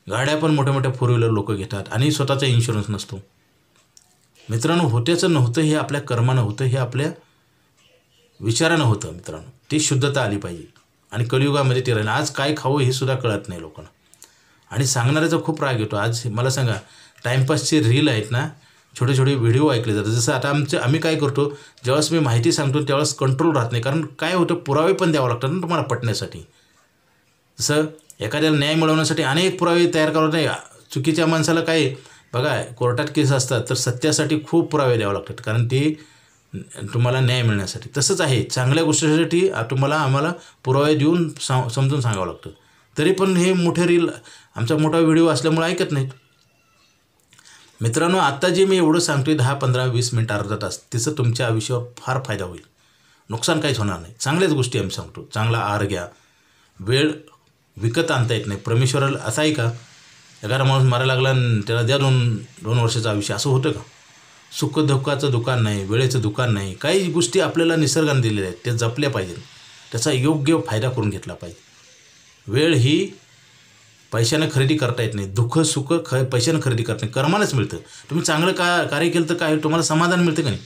गाड्या पण मोठ्या मोठ्या 4 व्हीलर लोक घेतात आणि स्वतःचा इन्शुरन्स नसतो. मित्रांनो, होत्याचं नव्हतं हे आपल्या कर्मानं होतं, हे आपल्या विचारानं होतं. मित्रांनो, ती शुद्धता आली पाहिजे आणि कलियुगामध्ये ती राहील. आज काय खावं हे सुद्धा कळत नाही लोकांना आणि सांगणाऱ्याचा खूप राग येतो. आज मला सांगा, टाईमपासचे रील आहेत ना, छोटे छोटे व्हिडिओ ऐकले जातात. जसं आता आम्ही काय करतो, ज्यावेळेस मी माहिती सांगतो त्यावेळेस कंट्रोल राहत नाही, कारण काय होतं, पुरावे पण द्यावं लागतात ना तुम्हाला पटण्यासाठी. जसं एखाद्याला न्याय मिळवण्यासाठी अनेक पुरावे तयार करावे नाही. चुकीच्या माणसाला काय बघा, कोर्टात केस असतात तर सत्यासाठी खूप पुरावे द्यावे लागतात, कारण ते तुम्हाला न्याय मिळण्यासाठी. तसंच आहे, चांगल्या गोष्टीसाठी आम्हाला पुरावे देऊन समजून सांगावं लागतं. तरी पण हे मोठे रील, आमचा मोठा व्हिडिओ असल्यामुळे ऐकत नाहीत. मित्रांनो, आत्ता जे मी एवढं सांगतोय 10, 15, 20 मिनिट, अर्धा तास, त्याचं तुमच्या आयुष्यावर फार फायदा होईल. नुकसान काहीच होणार नाही. चांगल्याच गोष्टी आम्ही सांगतो. चांगला आहार घ्या. वेळ विकत आणता येत नाही. परमेश्वराला असं आहे का, एखादा माणूस मारायला लागला आणि त्याला द्या 2 वर्षाचं आयुष्य, असं होतं का? सुख दुःखाचं दुकान नाही, वेळेचं दुकान नाही. काही गोष्टी आपल्याला निसर्गाने दिलेल्या आहेत, त्या जपल्या पाहिजेत, त्याचा योग्य फायदा करून घेतला पाहिजे. वेळ ही पैशानं खरेदी करता येत नाही. दुःख सुख पैशानं खरेदी करत नाही, कर्मानंच मिळतं. तुम्ही चांगलं कार्य केलं तर काय तुम्हाला समाधान मिळतं का नाही?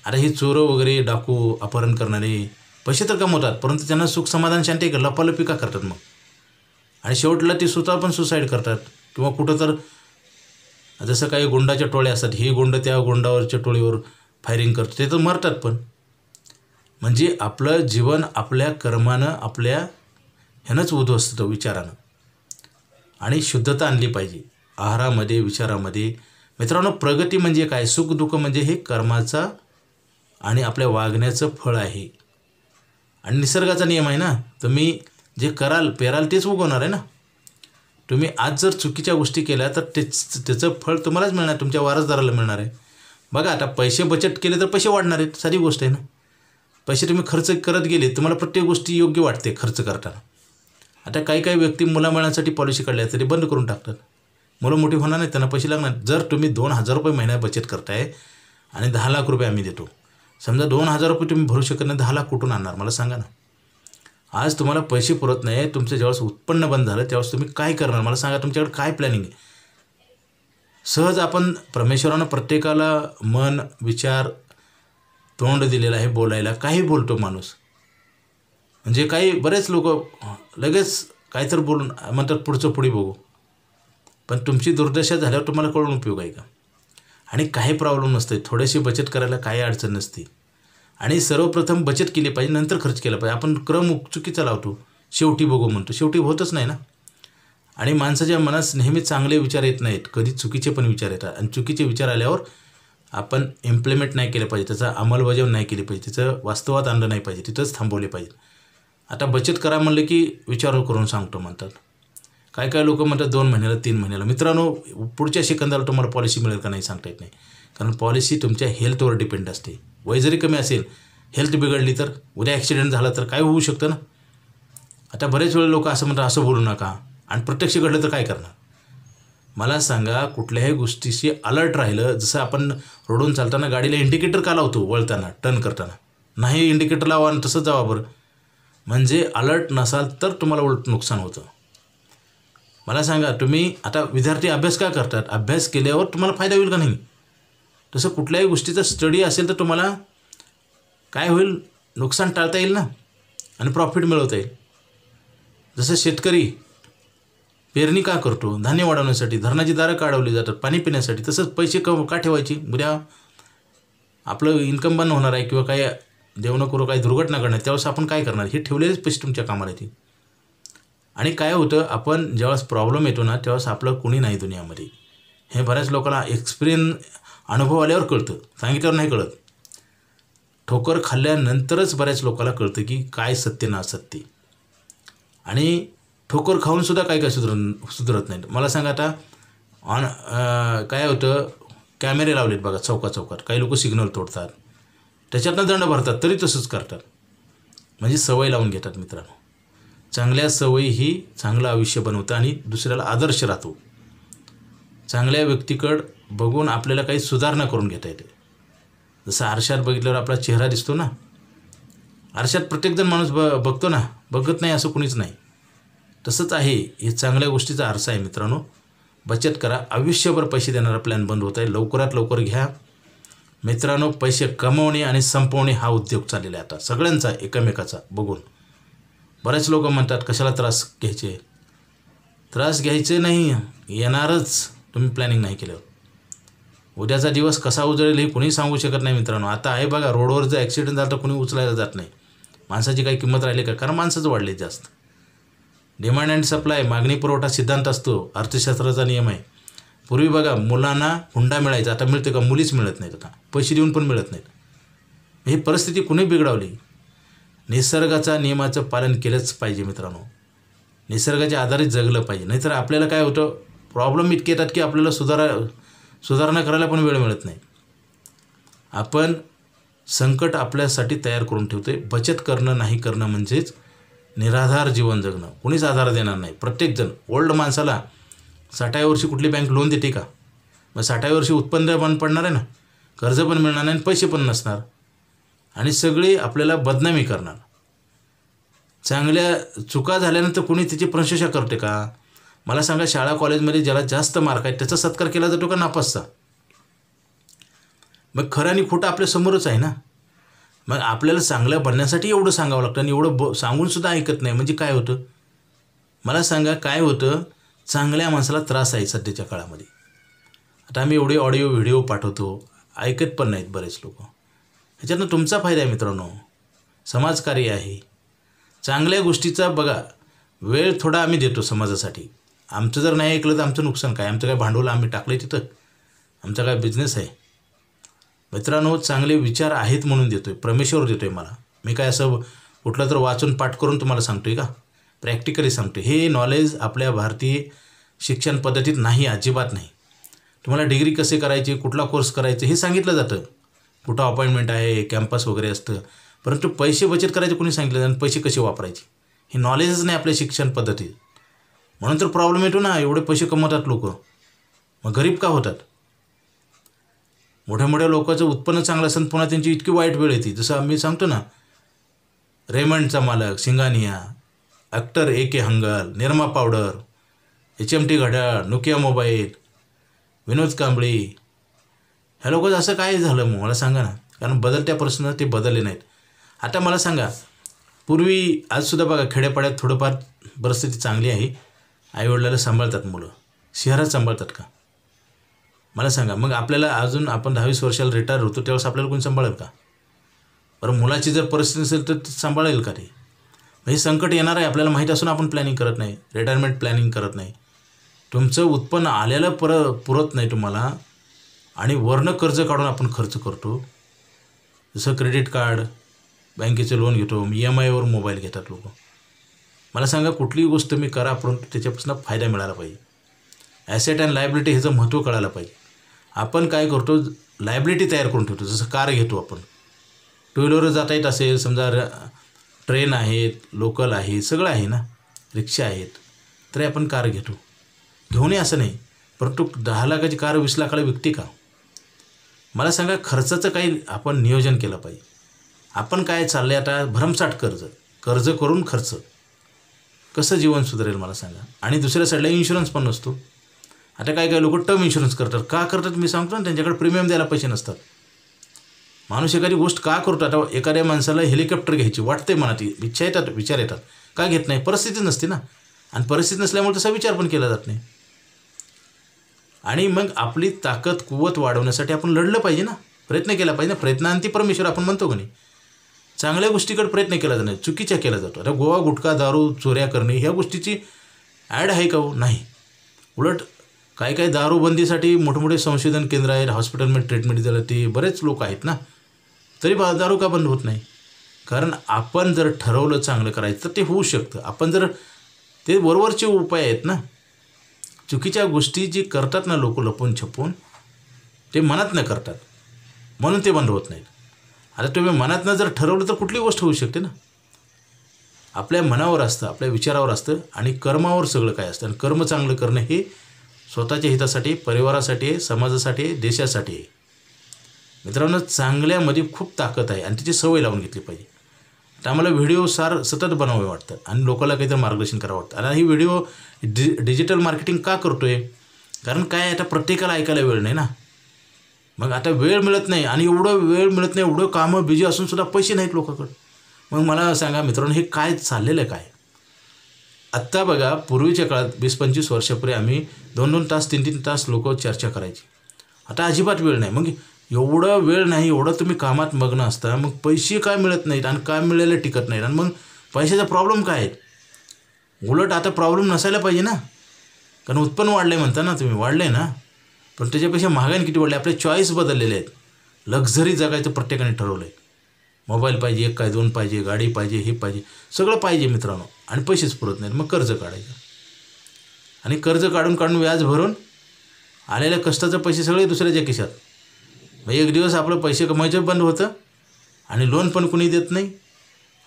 आता हे चोरं वगैरे, डाकू, अपहरण करणारे पैसे तर कमवतात, परंतु त्यांना सुख समाधान शांती का, लपालपी का करतात मग? आणि शेवटला ते स्वतः पण सुसाईड करतात किंवा कुठं तर, जसं काही गुंडाच्या टोळ्या असतात, हे गुंड त्या गुंडावरच्या टोळीवर फायरिंग करतात, ते तर मरतात पण. म्हणजे आपलं जीवन आपल्या कर्मानं, आपल्या ह्यानंच उद्ध्वस्त विचारानं. आणि शुद्धता आणली पाहिजे आहारामध्ये, विचारामध्ये. मित्रांनो, प्रगती म्हणजे काय, सुख दुःख म्हणजे हे कर्माचा आणि आपल्या वागण्याचं फळ आहे. आणि निसर्गाचा नियम आहे ना, तुम्ही जे कराल, पेराल तेच उगवणार आहे ना. तुम्ही आज जर चुकीच्या गोष्टी केल्या तर त्याचं फळ तुम्हालाच मिळणार, तुमच्या वारसदाराला मिळणार आहे. बघा, आता पैसे बचत केले तर पैसे वाढणार आहेत, साधी गोष्ट आहे ना. पैसे तुम्ही खर्च करत गेले, तुम्हाला प्रत्येक गोष्टी योग्य वाटते खर्च करताना. आता काही व्यक्ती मुलामुळांसाठी पॉलिसी काढल्या तरी बंद करून टाकतात. मुलं मोठी होणार नाही, त्यांना पैसे लागणार. जर तुम्ही 2,000 रुपये महिन्यात बचत करताय आणि 10 लाख रुपये आम्ही देतो, समजा 2,000 रुपये तुम्ही भरू शकत नाही, 10 लाख कुठून आणणार मला सांगा ना. आज तुम्हाला पैसे पुरत नाही, तुमचं ज्यावेळेस उत्पन्न बंद झालं त्यावेळेस तुम्ही काय करणार मला सांगा. तुमच्याकडे काय प्लॅनिंग आहे? सहज आपण परमेश्वरानं प्रत्येकाला मन, विचार, तोंड दिलेलं आहे बोलायला. काही बोलतो माणूस, म्हणजे काही बरेच लोक लगेच काहीतरी बोलून म्हणतात पुढचं पुढे बघू. पण तुमची दुर्दशा झाल्यावर तुम्हाला कळून उपयोग आहे का? आणि काही प्रॉब्लेम नसते, थोडीशी बचत करायला काही अडचण नसते. आणि सर्वप्रथम बचत केली पाहिजे, नंतर खर्च केला पाहिजे. आपण क्रम चुकीचा लावतो, शेवटी बघू म्हणतो, शेवटी होतच नाही ना. आणि माणसाच्या मनात नेहमी चांगले विचार येत नाहीत, कधी चुकीचे पण विचार येतात. आणि चुकीचे विचार आल्यावर आपण इम्प्लिमेंट नाही केलं पाहिजे, त्याचा अंमलबजावणी नाही केली पाहिजे, त्याचं वास्तवात आणलं नाही पाहिजे, तिथंच थांबवले पाहिजे. आता बचत करा म्हणलं की विचार करून सांगतो म्हणतात. काय लोक म्हणतात 2 महिन्याला, 3 महिन्याला. मित्रांनो, पुढच्या सेकंदाला तुम्हाला पॉलिसी मिळेल का नाही सांगता येत नाही. कारण पॉलिसी तुमच्या हेल्थवर डिपेंड असते. वय जरी कमी असेल, हेल्थ बिघडली तर उद्या ॲक्सिडेंट झाला तर काय होऊ शकतं ना. आता बरेच वेळ लोक असं म्हणतात असं बोलू नका, आणि प्रत्यक्ष घडलं तर काय करणार. मला सांगा, कुठल्याही गोष्टीशी अलर्ट राहिलं, जसं आपण रोडून चालताना गाडीला इंडिकेटर का लावतो, वळताना टर्न करताना नाही इंडिकेटर लावा आणि तसंच जावा बरं. म्हणजे अलर्ट नसाल तर तुम्हाला उलट नुकसान होतं. मला सांगा, तुम्ही आता विद्यार्थी अभ्यास का करतात, अभ्यास केल्यावर तुम्हाला फायदा होईल का नाही. तसं कुठल्याही गोष्टीचा स्टडी असेल तर तुम्हाला काय होईल, नुकसान टाळता येईल ना आणि प्रॉफिट मिळवता येईल. जसं शेतकरी पेरणी का करतो, धान्य वाढवण्यासाठी, धरणाची दारं काढवली जातात पाणी पिण्यासाठी. तसंच पैसे का ठेवायची, उद्या आपलं इन्कम बंद होणार आहे किंवा काही देव न करू काही दुर्घटना घडणार, त्यावेळेस आपण काय करणार, हे ठेवलेलेच पैसे तुमच्या कामाला येतील. आणि काय होतं, आपण ज्यावेळेस प्रॉब्लेम येतो ना त्यावेळेस आपलं कोणी नाही दुनियामध्ये. हे बऱ्याच लोकांना अनुभव आल्यावर कळतं, सांगितल्यावर नाही कळत. ठोकर खाल्ल्यानंतरच बऱ्याच लोकांना कळतं की काय सत्य ना असत्य. आणि ठोकर खाऊनसुद्धा काय सुधरत नाहीत. मला सांगा, आता काय होतं, कॅमेरे लावलेत बघा चौकात, काही लोक सिग्नल तोडतात, त्याच्यातनं दंड भरतात, तरी तसंच करतात. म्हणजे सवय लावून घेतात. मित्रांनो, चांगल्या सवयी ही चांगलं आयुष्य बनवतं आणि दुसऱ्याला आदर्श राहतो. चांगल्या व्यक्तीकडं बघून आपल्याला काही सुधारणा करून घेता येते. जसं आरशात बघितल्यावर आपला चेहरा दिसतो ना, आरशात प्रत्येकजण माणूस बघतो ना, बघत नाही असं कुणीच नाही. तसंच आहे, हे चांगल्या गोष्टीचा आरसा आहे. मित्रांनो, बचत करा, आयुष्यभर पैसे देणारा प्लॅन बंद होत आहे, लवकरात लवकर घ्या. मित्रांनो, पैसे कमवणे आणि संपवणे हा उद्योग चाललेला आहे आता सगळ्यांचा, एकमेकाचा बघून. बरेच लोक म्हणतात कशाला त्रास घ्यायचे. त्रास घ्यायचे नाही, येणारच तुम्ही प्लॅनिंग नाही केल्यावर. उद्याचा दिवस कसा उजळेल हे कुणी सांगू शकत नाही. मित्रांनो, आता आहे बघा, रोडवर जर ॲक्सिडेंट झाला तर कुणी उचलायला जात नाही. माणसाची काही किंमत राहिली का, कारण माणसाचं वाढले जास्त. डिमांड अँड सप्लाय, मागणी पुरवठा सिद्धांत असतो, अर्थशास्त्राचा नियम आहे. पूर्वी बघा मुलांना हुंडा मिळायचा, आता मिळते का, मुलीच मिळत नाहीत, आता पैसे देऊन पण मिळत नाहीत. ही परिस्थिती कुणी बिघडवली. निसर्गाचा नियमाचं पालन केलंच पाहिजे. मित्रांनो, निसर्गाच्या आधारित जगलं पाहिजे. नाहीतर आपल्याला काय होतं, प्रॉब्लेम इतके येतात की आपल्याला सुधारणा करायला पण वेळ मिळत नाही. आपण संकट आपल्यासाठी तयार करून ठेवतो आहे. बचत करणं नाही करणं म्हणजेच निराधार जीवन जगणं. कोणीच आधार देणार नाही. प्रत्येकजण, ओल्ड माणसाला 60व्या वर्षी कुठली बँक लोन देते का, मग 60व्या वर्षी उत्पन्न बंद पडणार आहे ना, कर्ज पण मिळणार नाही आणि पैसे पण नसणार, आणि सगळे आपल्याला बदनामी करणार. चांगल्या चुका झाल्यानंतर कोणी त्याची प्रशंसा करते का. मला सांगा, शाळा कॉलेजमध्ये ज्याला जास्त मार्क आहेत त्याचा सत्कार केला जातो का नापासचा. मग खरं आणि खोटं आपल्या समोरच आहे ना. मग आपल्याला चांगलं बनण्यासाठी एवढं सांगावं लागतं आणि एवढं सांगूनसुद्धा ऐकत नाही, म्हणजे काय होतं. मला सांगा, काय होतं, चांगल्या माणसाला त्रास आहे सध्याच्या काळामध्ये. आता आम्ही एवढे ऑडिओ व्हिडिओ पाठवतो, ऐकत पण नाहीत बरेच लोक. ह्याच्यातनं तुमचा फायदा आहे मित्रांनो, समाजकार्य आहे. चांगल्या गोष्टीचा बघा, वेळ थोडा आम्ही देतो समाजासाठी. आमचं जर नाही ऐकलं तर आमचं नुकसान काय, आमचं काय भांडवल आम्ही टाकलं तिथं, आमचा काय बिझनेस आहे. मित्रांनो, चांगले विचार आहेत म्हणून देतो आहे, परमेश्वर देतो आहे मला. मी काय असं कुठलं तर वाचून पाठ करून तुम्हाला सांगतो आहे का, प्रॅक्टिकली सांगतो. हे नॉलेज आपल्या भारतीय शिक्षण पद्धतीत नाही, अजिबात नाही. तुम्हाला डिग्री कसे करायची, कुठला कोर्स करायचं हे सांगितलं जातं, कुठं अपॉइंटमेंट आहे, कॅम्पस वगैरे असतं, परंतु पैसे बचत करायचे कोणी सांगितलं आणि पैसे कसे वापरायचे हे नॉलेजच नाही आपल्या शिक्षण पद्धतीत. म्हणून तर प्रॉब्लेम येतो ना, एवढे पैसे कमवतात लोक, मग गरीब का होतात. मोठ्या मोठ्या लोकांचं उत्पन्न चांगलं असेल, पुन्हा त्यांची इतकी वाईट वेळ येते. जसं आम्ही सांगतो ना, रेमंडचा मालक, Singhania, actor AK Hangal, Nirma powder, HMT घड्याळ, नोकिया मोबाईल, विनोद कांबळी, ह्या लोकांचं असं काय झालं मग मला सांगा ना. कारण बदलत्या प्रश्न ते बदलले नाहीत. आता मला सांगा, पूर्वी आजसुद्धा बघा खेड्यापाड्यात थोडंफार परिस्थिती चांगली आहे, आईवडिलाला सांभाळतात मुलं. शहरात सांभाळतात का मला सांगा. मग आपल्याला अजून आपण 10-20 वर्षाला रिटायर होतो त्यावेळेस आपल्याला कोणी सांभाळेल का. बरं, मुलाची जर परिस्थिती नसेल तर सांभाळेल का ते. हे संकट येणार आहे आपल्याला माहीत असून आपण प्लॅनिंग करत नाही, रिटायरमेंट प्लॅनिंग करत नाही. तुमचं उत्पन्न आलेलं पुरत नाही तुम्हाला, आणि वरनं कर्ज काढून आपण खर्च करतो. जसं क्रेडिट कार्ड, बँकेचं लोन घेतो, EMIवर मोबाईल घेतात लोक. मला सांगा, कुठलीही गोष्ट तुम्ही करा, परंतु त्याच्यापासून फायदा मिळाला पाहिजे. ॲसेट अँड लायबिलिटी ह्याचं महत्त्व कळायला पाहिजे. आपण काय करतो, लायबिलिटी तयार करून ठेवतो. जसं कार घेतो आपण, टू व्हीलरवर जाता येत असेल, समजा ट्रेन आहेत, लोकल आहे, सगळं आहे ना, रिक्षा आहेत, तरी आपण कार घेतो. घेऊ नये असं नाही, परंतु 10 लाखाची कार 20 लाखाला विकते का? मला सांगा, खर्चाचं काही आपण नियोजन केलं पाहिजे. आपण काय चाललं आहे आता, भरमसाठ कर्ज करून खर्च, कसं जीवन सुधारेल मला सांगा. आणि दुसऱ्या साईडला इन्शुरन्स पण नसतो. आता काय लोक टर्म इन्शुरन्स करतात. का करतात मी सांगतो ना, त्यांच्याकडे प्रीमियम द्यायला पैसे नसतात. माणूस एखादी गोष्ट का करतो, आता एखाद्या माणसाला हेलिकॉप्टर घ्यायची वाटते, मनात इच्छा येतात, विचार येतात, का घेत नाही? परिस्थिती नसते ना, आणि परिस्थिती नसल्यामुळे तसा विचार पण केला जात नाही. आणि मग आपली ताकद कुवत वाढवण्यासाठी आपण लढलं पाहिजे ना, प्रयत्न केला पाहिजे ना. प्रयत्नांती परमेश्वर आपण म्हणतो का नाही. चांगल्या गोष्टीकडे प्रयत्न केला जात नाही, चुकीच्या केला जातो. आता गोवा, गुटखा, दारू, चोऱ्या करणे ह्या गोष्टीची ॲड आहे का हो? नाही. उलट काही दारूबंदीसाठी मोठमोठे संशोधन केंद्र आहेत, हॉस्पिटलमध्ये ट्रीटमेंट दिलं, ते बरेच लोक आहेत ना, तरी दारू का बंद होत नाही? कारण आपण जर ठरवलं चांगलं करायचं तर ते होऊ शकतं. आपण जर ते वरवरचे उपाय आहेत ना, चुकीच्या गोष्टी जी करतात ना लोक लपून छपून, ते मनात न करतात, म्हणून ते बंद होत नाहीत. आता तुम्ही मनातनं जर ठरवलं तर कुठली गोष्ट होऊ शकते ना. आपल्या मनावर असतं, आपल्या विचारावर असतं, आणि कर्मावर सगळं काय असतं. आणि कर्म चांगलं करणं हे स्वतःच्या हितासाठी, परिवारासाठी आहे, समाजासाठी आहे, देशासाठी आहे. मित्रांनो, चांगल्यामध्ये खूप ताकद आहे आणि तिची सवय लावून घेतली पाहिजे. तर आम्हाला व्हिडिओ सतत बनवावे वाटतात आणि लोकांना काहीतरी मार्गदर्शन करावं वाटतं. आणि ही व्हिडिओ डिजिटल मार्केटिंग का करतो आहे? कारण काय, आता प्रत्येकाला ऐकायला वेळ नाही ना. मग आता वेळ मिळत नाही, आणि एवढं वेळ मिळत नाही, एवढं कामं बिझी असूनसुद्धा पैसे नाहीत लोकांकडं. मग मला सांगा मित्रांनो, हे काय चाललेलं आहे काय? आत्ता बघा, पूर्वीच्या काळात 20-25 वर्षापूर्वी आम्ही 2-2 तास 3-3 तास लोक चर्चा करायची. आता अजिबात वेळ नाही. मग एवढं वेळ नाही, एवढं तुम्ही कामात मग्न असता, मग पैसे काय मिळत नाहीत, आणि काय मिळायला टिकत नाहीत, आणि मग पैशाचा प्रॉब्लेम काय आहे? उलट आता प्रॉब्लेम नसायला पाहिजे ना, कारण उत्पन्न वाढलं आहे म्हणता ना तुम्ही, वाढलं आहे ना, पण त्याच्यापेक्षा महागाई किती वाढली. आपले चॉईस बदललेले आहेत. लक्झरी जगायचं प्रत्येकाने ठरवलं आहे. मोबाईल पाहिजे, 1 काय 2 पाहिजे, गाडी पाहिजे, हे पाहिजे, सगळं पाहिजे मित्रांनो, आणि पैसेच पुरत नाहीत. मग कर्ज काढायचं, आणि कर्ज काढून व्याज भरून आलेल्या कष्टाचे पैसे सगळे दुसऱ्याच्या खिशात. मग एक दिवस आपलं पैसे कमायचं बंद होतं, आणि लोन पण कुणी देत नाही,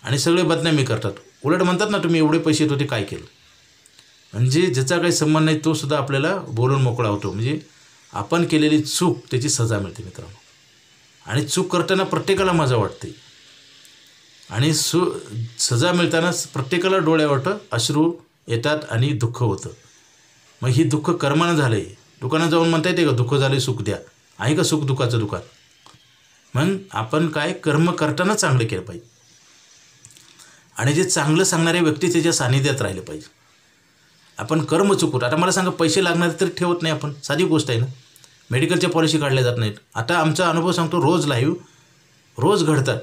आणि सगळे बदनामी करतात. उलट म्हणतात ना, तुम्ही एवढे पैसे येत होते काय केलं? म्हणजे ज्याचा काही संबंध नाही तो सुद्धा आपल्याला बोलून मोकळा होतो. म्हणजे आपण केलेली चूक त्याची सजा मिळते मित्रांनो. आणि चूक करताना प्रत्येकाला मजा वाटते, आणि सजा मिळताना प्रत्येकाला डोळ्यावाटं अश्रू येतात आणि दुःख होतं. मग ही दुःख कर्मानं झालं आहे. दुकानात जाऊन म्हणता येते का दुःख झाले सुख द्या? आहे का सुख दुःखाचं दुकान? मग आपण काय कर्म करताना चांगलं केलं पाहिजे, आणि जे चांगलं सांगणारे व्यक्ती त्याच्या सानिध्यात राहिले पाहिजे. आपण कर्म चुकवतो. आता मला सांगा, पैसे लागणारे तरी ठेवत नाही आपण, साधी गोष्ट आहे ना. मेडिकलच्या पॉलिसी काढल्या जात नाहीत. आता आमचा अनुभव सांगतो, रोज घडतात.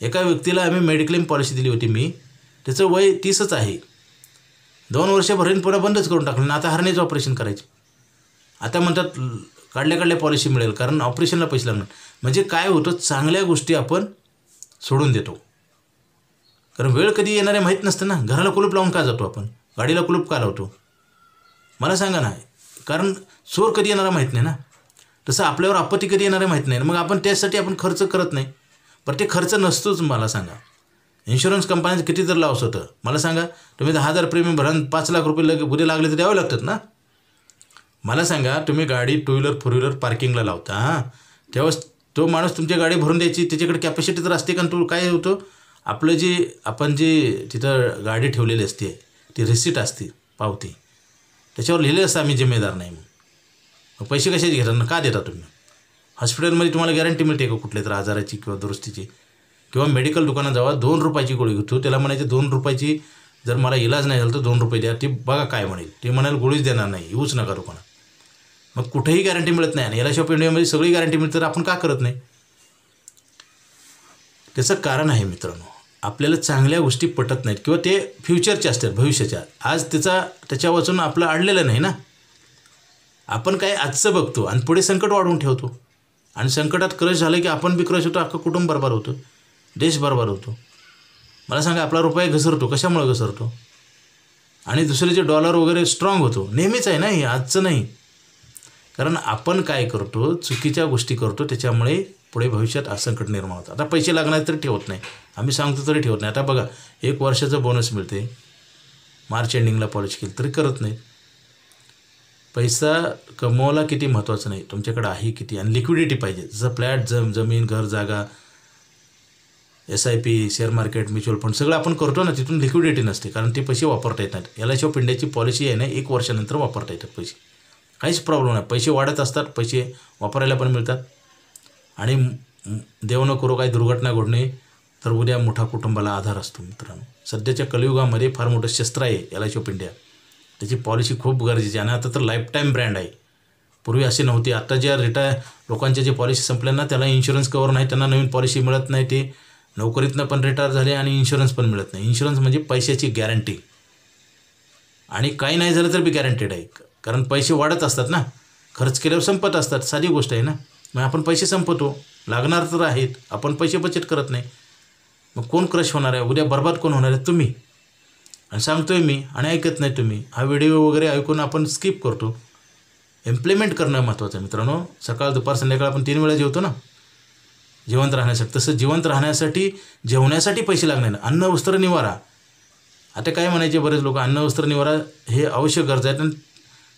एका व्यक्तीला आम्ही मेडिक्लेम पॉलिसी दिली होती मी, त्याचं वय 30च आहे. 2 वर्ष भरेन पुन्हा बंदच करून टाकलं, आता हर्नियाचं ऑपरेशन करायचं. आता म्हणतात काढल्या पॉलिसी मिळेल, कारण ऑपरेशनला पैसे लागणार. म्हणजे काय होतं, चांगल्या गोष्टी आपण सोडून देतो, कारण वेळ कधी येणार आहे माहीत नसतं ना. घराला कुलूप लावून का जातो आपण? गाडीला कुलूप का लावतो? मला सांगा ना. कारण चोर कधी येणारा माहीत नाही ना, तसं आपल्यावर आपत्ती कधी येणारे माहीत नाही. मग आपण त्यासाठी आपण खर्च करत नाही. पण ते खर्च नसतोच. मला सांगा, इन्शुरन्स कंपन्यांचं किती तर लॉस होतं. मला सांगा, तुम्ही 10,000 प्रीमियम भरा, 5 लाख रुपये उद्या लागले तर द्यावे लागतात ना. मला सांगा, तुम्ही गाडी 2 व्हीलर 4 व्हीलर पार्किंगला लावता, तेव्हा तो माणूस तुमची गाडी भरून द्यायची, त्याच्याकडे कॅपॅसिटी तर असते. कारण तो काय होतो, आपलं आपण तिथं गाडी ठेवलेली असते, ती रिसिट असते, पावती, त्याच्यावर लिहिलं असतं आम्ही जिम्मेदार नाही. मग पैसे कशाचे घेतात ना, का देता तुम्ही? हॉस्पिटलमध्ये तुम्हाला गॅरंटी मिळते का कुठल्या तर आजाराची किंवा दुरुस्तीची? किंवा मेडिकल दुकानात जावा, 2 रुपयाची गोळी घेतो, त्याला म्हणायचे 2 रुपयाची, जर मला इलाज नाही झाला तर 2 रुपये द्या. ती बघा काय म्हणेल, ते म्हणाल गोळीच देणार नाही, येऊच नका दुकानात. मग कुठेही गॅरंटी मिळत नाही, आणि याला शॉप इंडियामध्ये सगळी गॅरंटी मिळते, तर आपण का करत नाही? त्याचं कारण आहे मित्रांनो, आपल्याला चांगल्या गोष्टी पटत नाहीत, किंवा ते फ्युचरच्या असतात, भविष्याच्या. आज त्याच्या वाचून आपलं अडलेलं नाही ना. आपण काय आजचं बघतो आणि पुढे संकट वाढवून ठेवतो, आणि संकटात क्रश झालं की आपण बी क्रश होतो, अख्खं कुटुंब बरबाद होतं, देश बरबाद होतो. मला सांगा, आपला रुपया घसरतो, कशामुळे घसरतो? आणि दुसरे जे डॉलर वगैरे स्ट्रॉंग होतो, नेहमीच आहे ना, हे आजचं नाही. कारण आपण काय करतो, चुकीच्या गोष्टी करतो, त्याच्यामुळे पुढे भविष्यात असंकट निर्माण होतं. आता पैसे लागणार तरी ठेवत नाही, आम्ही सांगतो तरी ठेवत नाही. आता बघा 1 वर्षाचं बोनस मिळते, मार्च एंडिंगला पॉलिसी केली तरी करत नाही. पैसा कमवायला किती महत्त्वाचं नाही, तुमच्याकडे आहे किती आणि लिक्विडिटी पाहिजे. जसं फ्लॅट, जमीन, घर, जागा, SIP, share market, mutual fund सगळं आपण करतो ना, तिथून लिक्विडिटी नसते, कारण ते पैसे वापरता येत नाहीत. LIC ऑफ इंडियाची पॉलिसी आहे ना, 1 वर्षानंतर वापरता येतात पैसे, काहीच प्रॉब्लेम नाही. पैसे वाढत असतात, पैसे वापरायला पण मिळतात. आणि देव न करो काही दुर्घटना घडणे तर उद्या मोठा कुटुंबाला आधार असतो. मित्रांनो, सध्याच्या कलियुगामध्ये फार मोठं शस्त्र आहे LIC ऑफ इंडिया. त्याची पॉलिसी खूप गरजेची आहे आणि आता तर लाईफटाईम ब्रँड आहे. पूर्वी असे नव्हते. आता ज्या लोकांच्या जे पॉलिसी संपल्या ना, त्याला इन्शुरन्स कवर नाही, त्यांना नवीन पॉलिसी मिळत नाही. ते नोकरीतनं पण रिटायर झाले आणि इन्शुरन्स पण मिळत नाही. इन्शुरन्स म्हणजे पैशाची गॅरंटी, आणि काही नाही झालं तर बी गॅरंटेड आहे, कारण पैसे वाढत असतात ना, खर्च केल्यावर संपत असतात. साधी गोष्ट आहे ना. मग आपण पैसे संपवतो, लागणार तर आहेत, आपण पैसे बचत करत नाही. मग कोण क्रश होणार आहे, उद्या बर्बाद कोण होणार आहे? तुम्ही. आणि सांगतोय मी आणि ऐकत नाही तुम्ही. हा व्हिडिओ वगैरे ऐकून आपण स्किप करतो. इम्प्लिमेंट करणं महत्त्वाचं आहे मित्रांनो. सकाळ, दुपार, संध्याकाळ आपण 3 वेळा जेवतो ना जिवंत राहण्यासाठी. तसं जिवंत राहण्यासाठी जेवण्यासाठी पैसे लागणार नाही. अन्न, वस्त्र, निवारा. आता काय म्हणायचे बरेच लोक, अन्न, वस्त्र, निवारा हे आवश्यक गरज आहेत आणि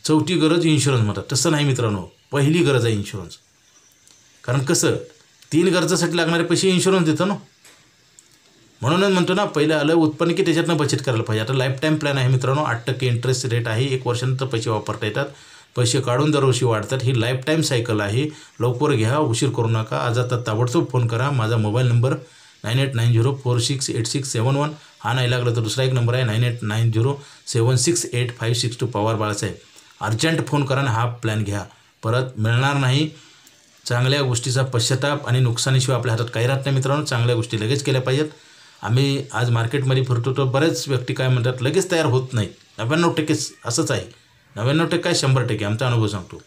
4थी गरज इन्शुरन्स म्हणतात. तसं नाही मित्रांनो, पहिली गरज आहे इन्शुरन्स. कारण कसं 3 गरजासाठी लागणारे पैसे इन्शुरन्स देतो ना. म्हणूनच म्हणतो ना, पहिलं आलं उत्पन्न की त्याच्यातनं बचत करायला पाहिजे. आता लाईफटाईम प्लॅन आहे मित्रांनो, 8% इंटरेस्ट रेट आहे. 1 वर्षानंतर पैसे वापरता येतात, पैसे काढून दरवर्षी वाढतात. ही लाईफटाईम सायकल आहे. लवकर घ्या, उशीर करू नका. आज आता ताबडतोब फोन करा. माझा मोबाईल नंबर 9890468671. हा नाही लागला तर दुसरा एक नंबर आहे 9890768562. पवार बाळासाहेब. अर्जंट फोन करा आणि हा प्लॅन घ्या, परत मिळणार नाही. चांगल्या गोष्टीचा पश्चाताप आणि नुकसानीशिवाय आपल्या हातात काही राहत नाही मित्रांनो. चांगल्या गोष्टी लगेच केल्या पाहिजेत. आम्ही आज मार्केटमध्ये फिरतो तर बरेच व्यक्ती काय म्हणतात, लगेच तयार होत नाही. 99% असंच आहे. 99% काय 100% आमचा अनुभव सांगतो.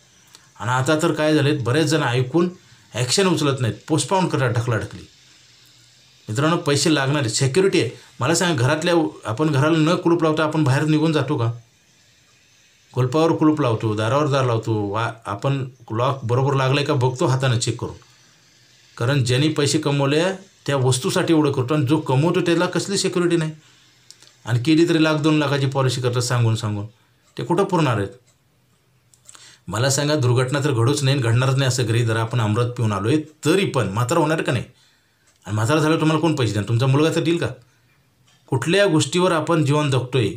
आणि आता तर काय झाले, बरेच जण ऐकून ॲक्शन उचलत नाहीत, पोस्टपोन करतात, ढकलाढकली. मित्रांनो, पैसे लागणार आहे, सिक्युरिटी आहे. मला सांगा, घरातल्या आपण घराला न कुलूप लावता आपण बाहेर निघून जातो का? कुलपावर कुलूप लावतो, दारावर दार लावतो. आपण लॉक बरोबर लागलं का बघतो हाताने चेक करून. कारण ज्यांनी पैसे कमवले त्या वस्तूसाठी एवढं करतो, आणि जो कमवतो त्याला कसली सिक्युरिटी नाही. आणि केली तरी 1,00,000-2 लाखाची पॉलिसी करतात सांगून. ते कुठं पुरणार आहेत? मला सांगा, दुर्घटना तर घडूच नाही, घडणारच नाही असं गृहीत धरा. आपण अमृत पिऊन आलो आहे, तरी पण म्हातारा होणार का नाही? आणि म्हातारा झालं तुम्हाला कोण पैसे देणार? तुमचा मुलगा तर देईल का? कुठल्या गोष्टीवर आपण जीवन जगतोय?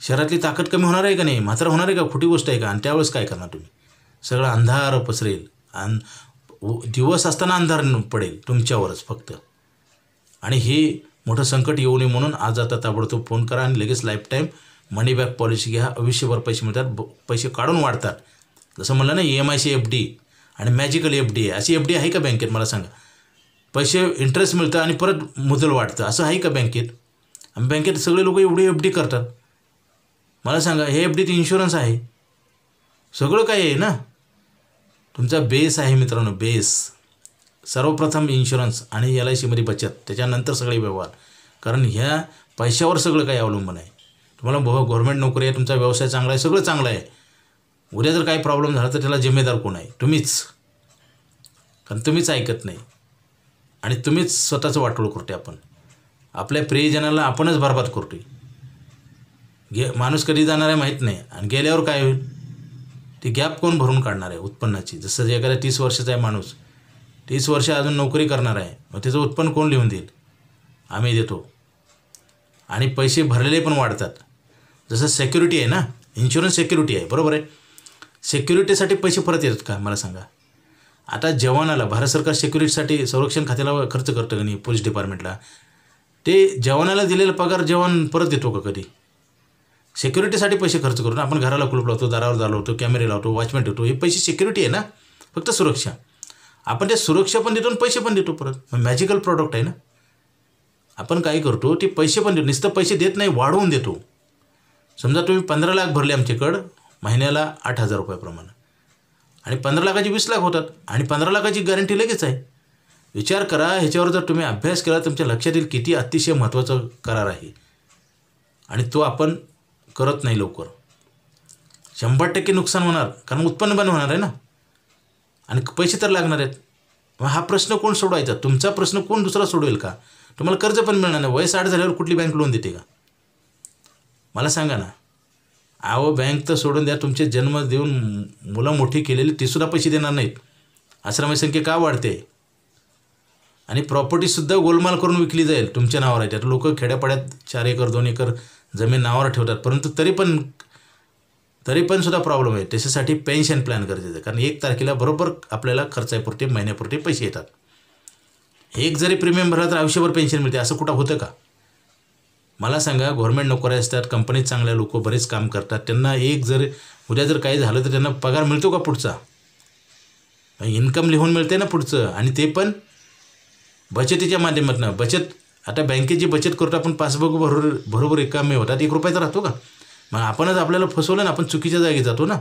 शरीरातली ताकद कमी होणार आहे का नाही? म्हातारा होणार आहे का? खोटी गोष्ट आहे का? आणि त्यावेळेस काय करणार तुम्ही? सगळं अंधार पसरेल. आणि दिवस असताना अंधार पडेल तुमच्यावरच फक्त. आणि हे मोठं संकट येऊ नये म्हणून आज आता ताबडतोब फोन करा आणि लगेच लाईफटाईम मनी बॅक पॉलिसी घ्या. आयुष्यभर पैसे मिळतात, पैसे काढून वाढतात. जसं म्हणलं ना, EMIची FD आणि मॅजिकल FD आहे. अशी FD आहे का बँकेत? मला सांगा. पैसे इंटरेस्ट मिळतं आणि परत मुदल वाढतं, असं आहे का बँकेत? आणि बँकेत सगळे लोक एवढी FD करतात. मला सांगा, हे FD ते इन्शुरन्स आहे, सगळं काय आहे ना. तुमचा बेस आहे मित्रांनो, बेस. सर्वप्रथम इन्शुरन्स आणि LICमध्ये बचत, त्याच्यानंतर सगळे व्यवहार. कारण ह्या पैशावर सगळं काही अवलंबून आहे. तुम्हाला गव्हर्नमेंट नोकरी आहे, तुमचा व्यवसाय चांगला आहे, सगळं चांगलं आहे. उद्या जर काही प्रॉब्लेम झाला तर त्याला जिम्मेदार कोण आहे? तुम्हीच. कारण तुम्हीच ऐकत नाही आणि तुम्हीच स्वतःचं वाटोळ करते. आपण आपल्या प्रियजनाला आपणच बरबाद करतोय. माणूस कधी जाणार आहे माहीत नाही, आणि गेल्यावर काय होईल? ती गॅप कोण भरून काढणार आहे उत्पन्नाची? जसं जे एखादा 30 वर्षाचा आहे माणूस, 30 वर्ष अजून नोकरी करणार आहे, मग त्याचं उत्पन्न कोण लिहून देईल? आम्ही देतो. आणि पैसे भरलेले पण वाढतात. जसं सिक्युरिटी आहे ना, इन्शुरन्स सिक्युरिटी आहे, बरोबर आहे. सिक्युरिटीसाठी पैसे परत येतात का? मला सांगा. आता जवानाला भारत सरकार सिक्युरिटीसाठी संरक्षण खात्याला खर्च करतं का नाही, पोलीस डिपार्टमेंटला? ते जवानाला दिलेला पगार जवान परत देतो का कधी? सिक्युरिटीसाठी पैसे खर्च करून आपण घराला कुलूप लावतो, दारावर दार लावतो, कॅमेरे लावतो, वॉचमॅन ठेवतो. हे पैसे सिक्युरिटी आहे ना, फक्त सुरक्षा. आपण ते सुरक्षा पण देतो आणि पैसे पण देतो परत. मॅजिकल प्रॉडक्ट आहे ना. आपण काय करतो, ते पैसे पण देतो, नुसतं पैसे देत नाही, वाढवून देतो. समजा तुम्ही 15 लाख भरले आमच्याकडं महिन्याला 8,000 रुपयाप्रमाणे, आणि 15 लाखाची 20 लाख होतात, आणि 15 लाखाची गॅरंटी लगेच आहे. विचार करा, ह्याच्यावर जर तुम्ही अभ्यास केला तुमच्या लक्षात येईल किती अतिशय महत्त्वाचा करार आहे. आणि तो आपण करत नाही लवकर. 100% नुकसान होणार, कारण उत्पन्न बंद होणार आहे ना, आणि पैसे तर लागणार आहेत. मग हा प्रश्न कोण सोडवायचा? तुमचा प्रश्न कोण दुसरा सोडवेल का? तुम्हाला कर्ज पण मिळणार नाही. वय 60 झाल्यावर कुठली बँक लोन देते का? मला सांगा ना. अहो, बँक तर सोडून द्या, तुमचे जन्म देऊन मुलं मोठी केलेली तीसुद्धा पैसे देणार नाहीत. आश्रमाची संख्या का वाढते? आणि प्रॉपर्टीसुद्धा गोलमाल करून विकली जाईल तुमच्या नावावर आहे. त्यात लोक खेड्यापाड्यात 4 एकर 2 एकर जमीन नावावर ठेवतात, परंतु तरी पण सुद्धा प्रॉब्लेम आहे. त्याच्यासाठी पेन्शन प्लॅन गरजेचं आहे, कारण 1 तारखेला बरोबर आपल्याला खर्चापुरते महिन्यापुरते पैसे येतात. एक जरी प्रीमियम भरला तर आयुष्यभर पेन्शन मिळते, असं कुठं होतं का? मला सांगा. गव्हर्नमेंट नोकऱ्या असतात, कंपनीत चांगल्या लोक बरेच काम करतात, त्यांना उद्या जर काही झालं तर त्यांना पगार मिळतो का पुढचा? इन्कम लिहून मिळते ना पुढचं, आणि ते पण बचतीच्या माध्यमातून. आता बँकेत जी बचत करतो आपण, पासबुक बरोबर रिकामे होतात, 1 रुपया तर राहतो का? मग आपणच आपल्याला फसवलं ना, आपण चुकीच्या जागी जातो ना.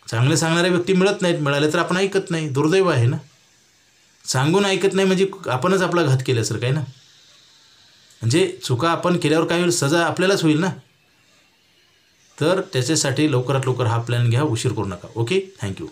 चांगले सांगणारे व्यक्ती मिळत नाहीत, मिळाले तर आपण ऐकत नाही. दुर्दैव आहे ना. सांगून ऐकत नाही म्हणजे आपणच आपला घात केल्यासारखं आहे ना. म्हणजे चुका आपण केल्यावर काय होईल? सजा आपल्यालाच होईल ना. तर त्याच्यासाठी लवकरात लवकर हा प्लॅन घ्या, उशीर करू नका. Okay, thank you.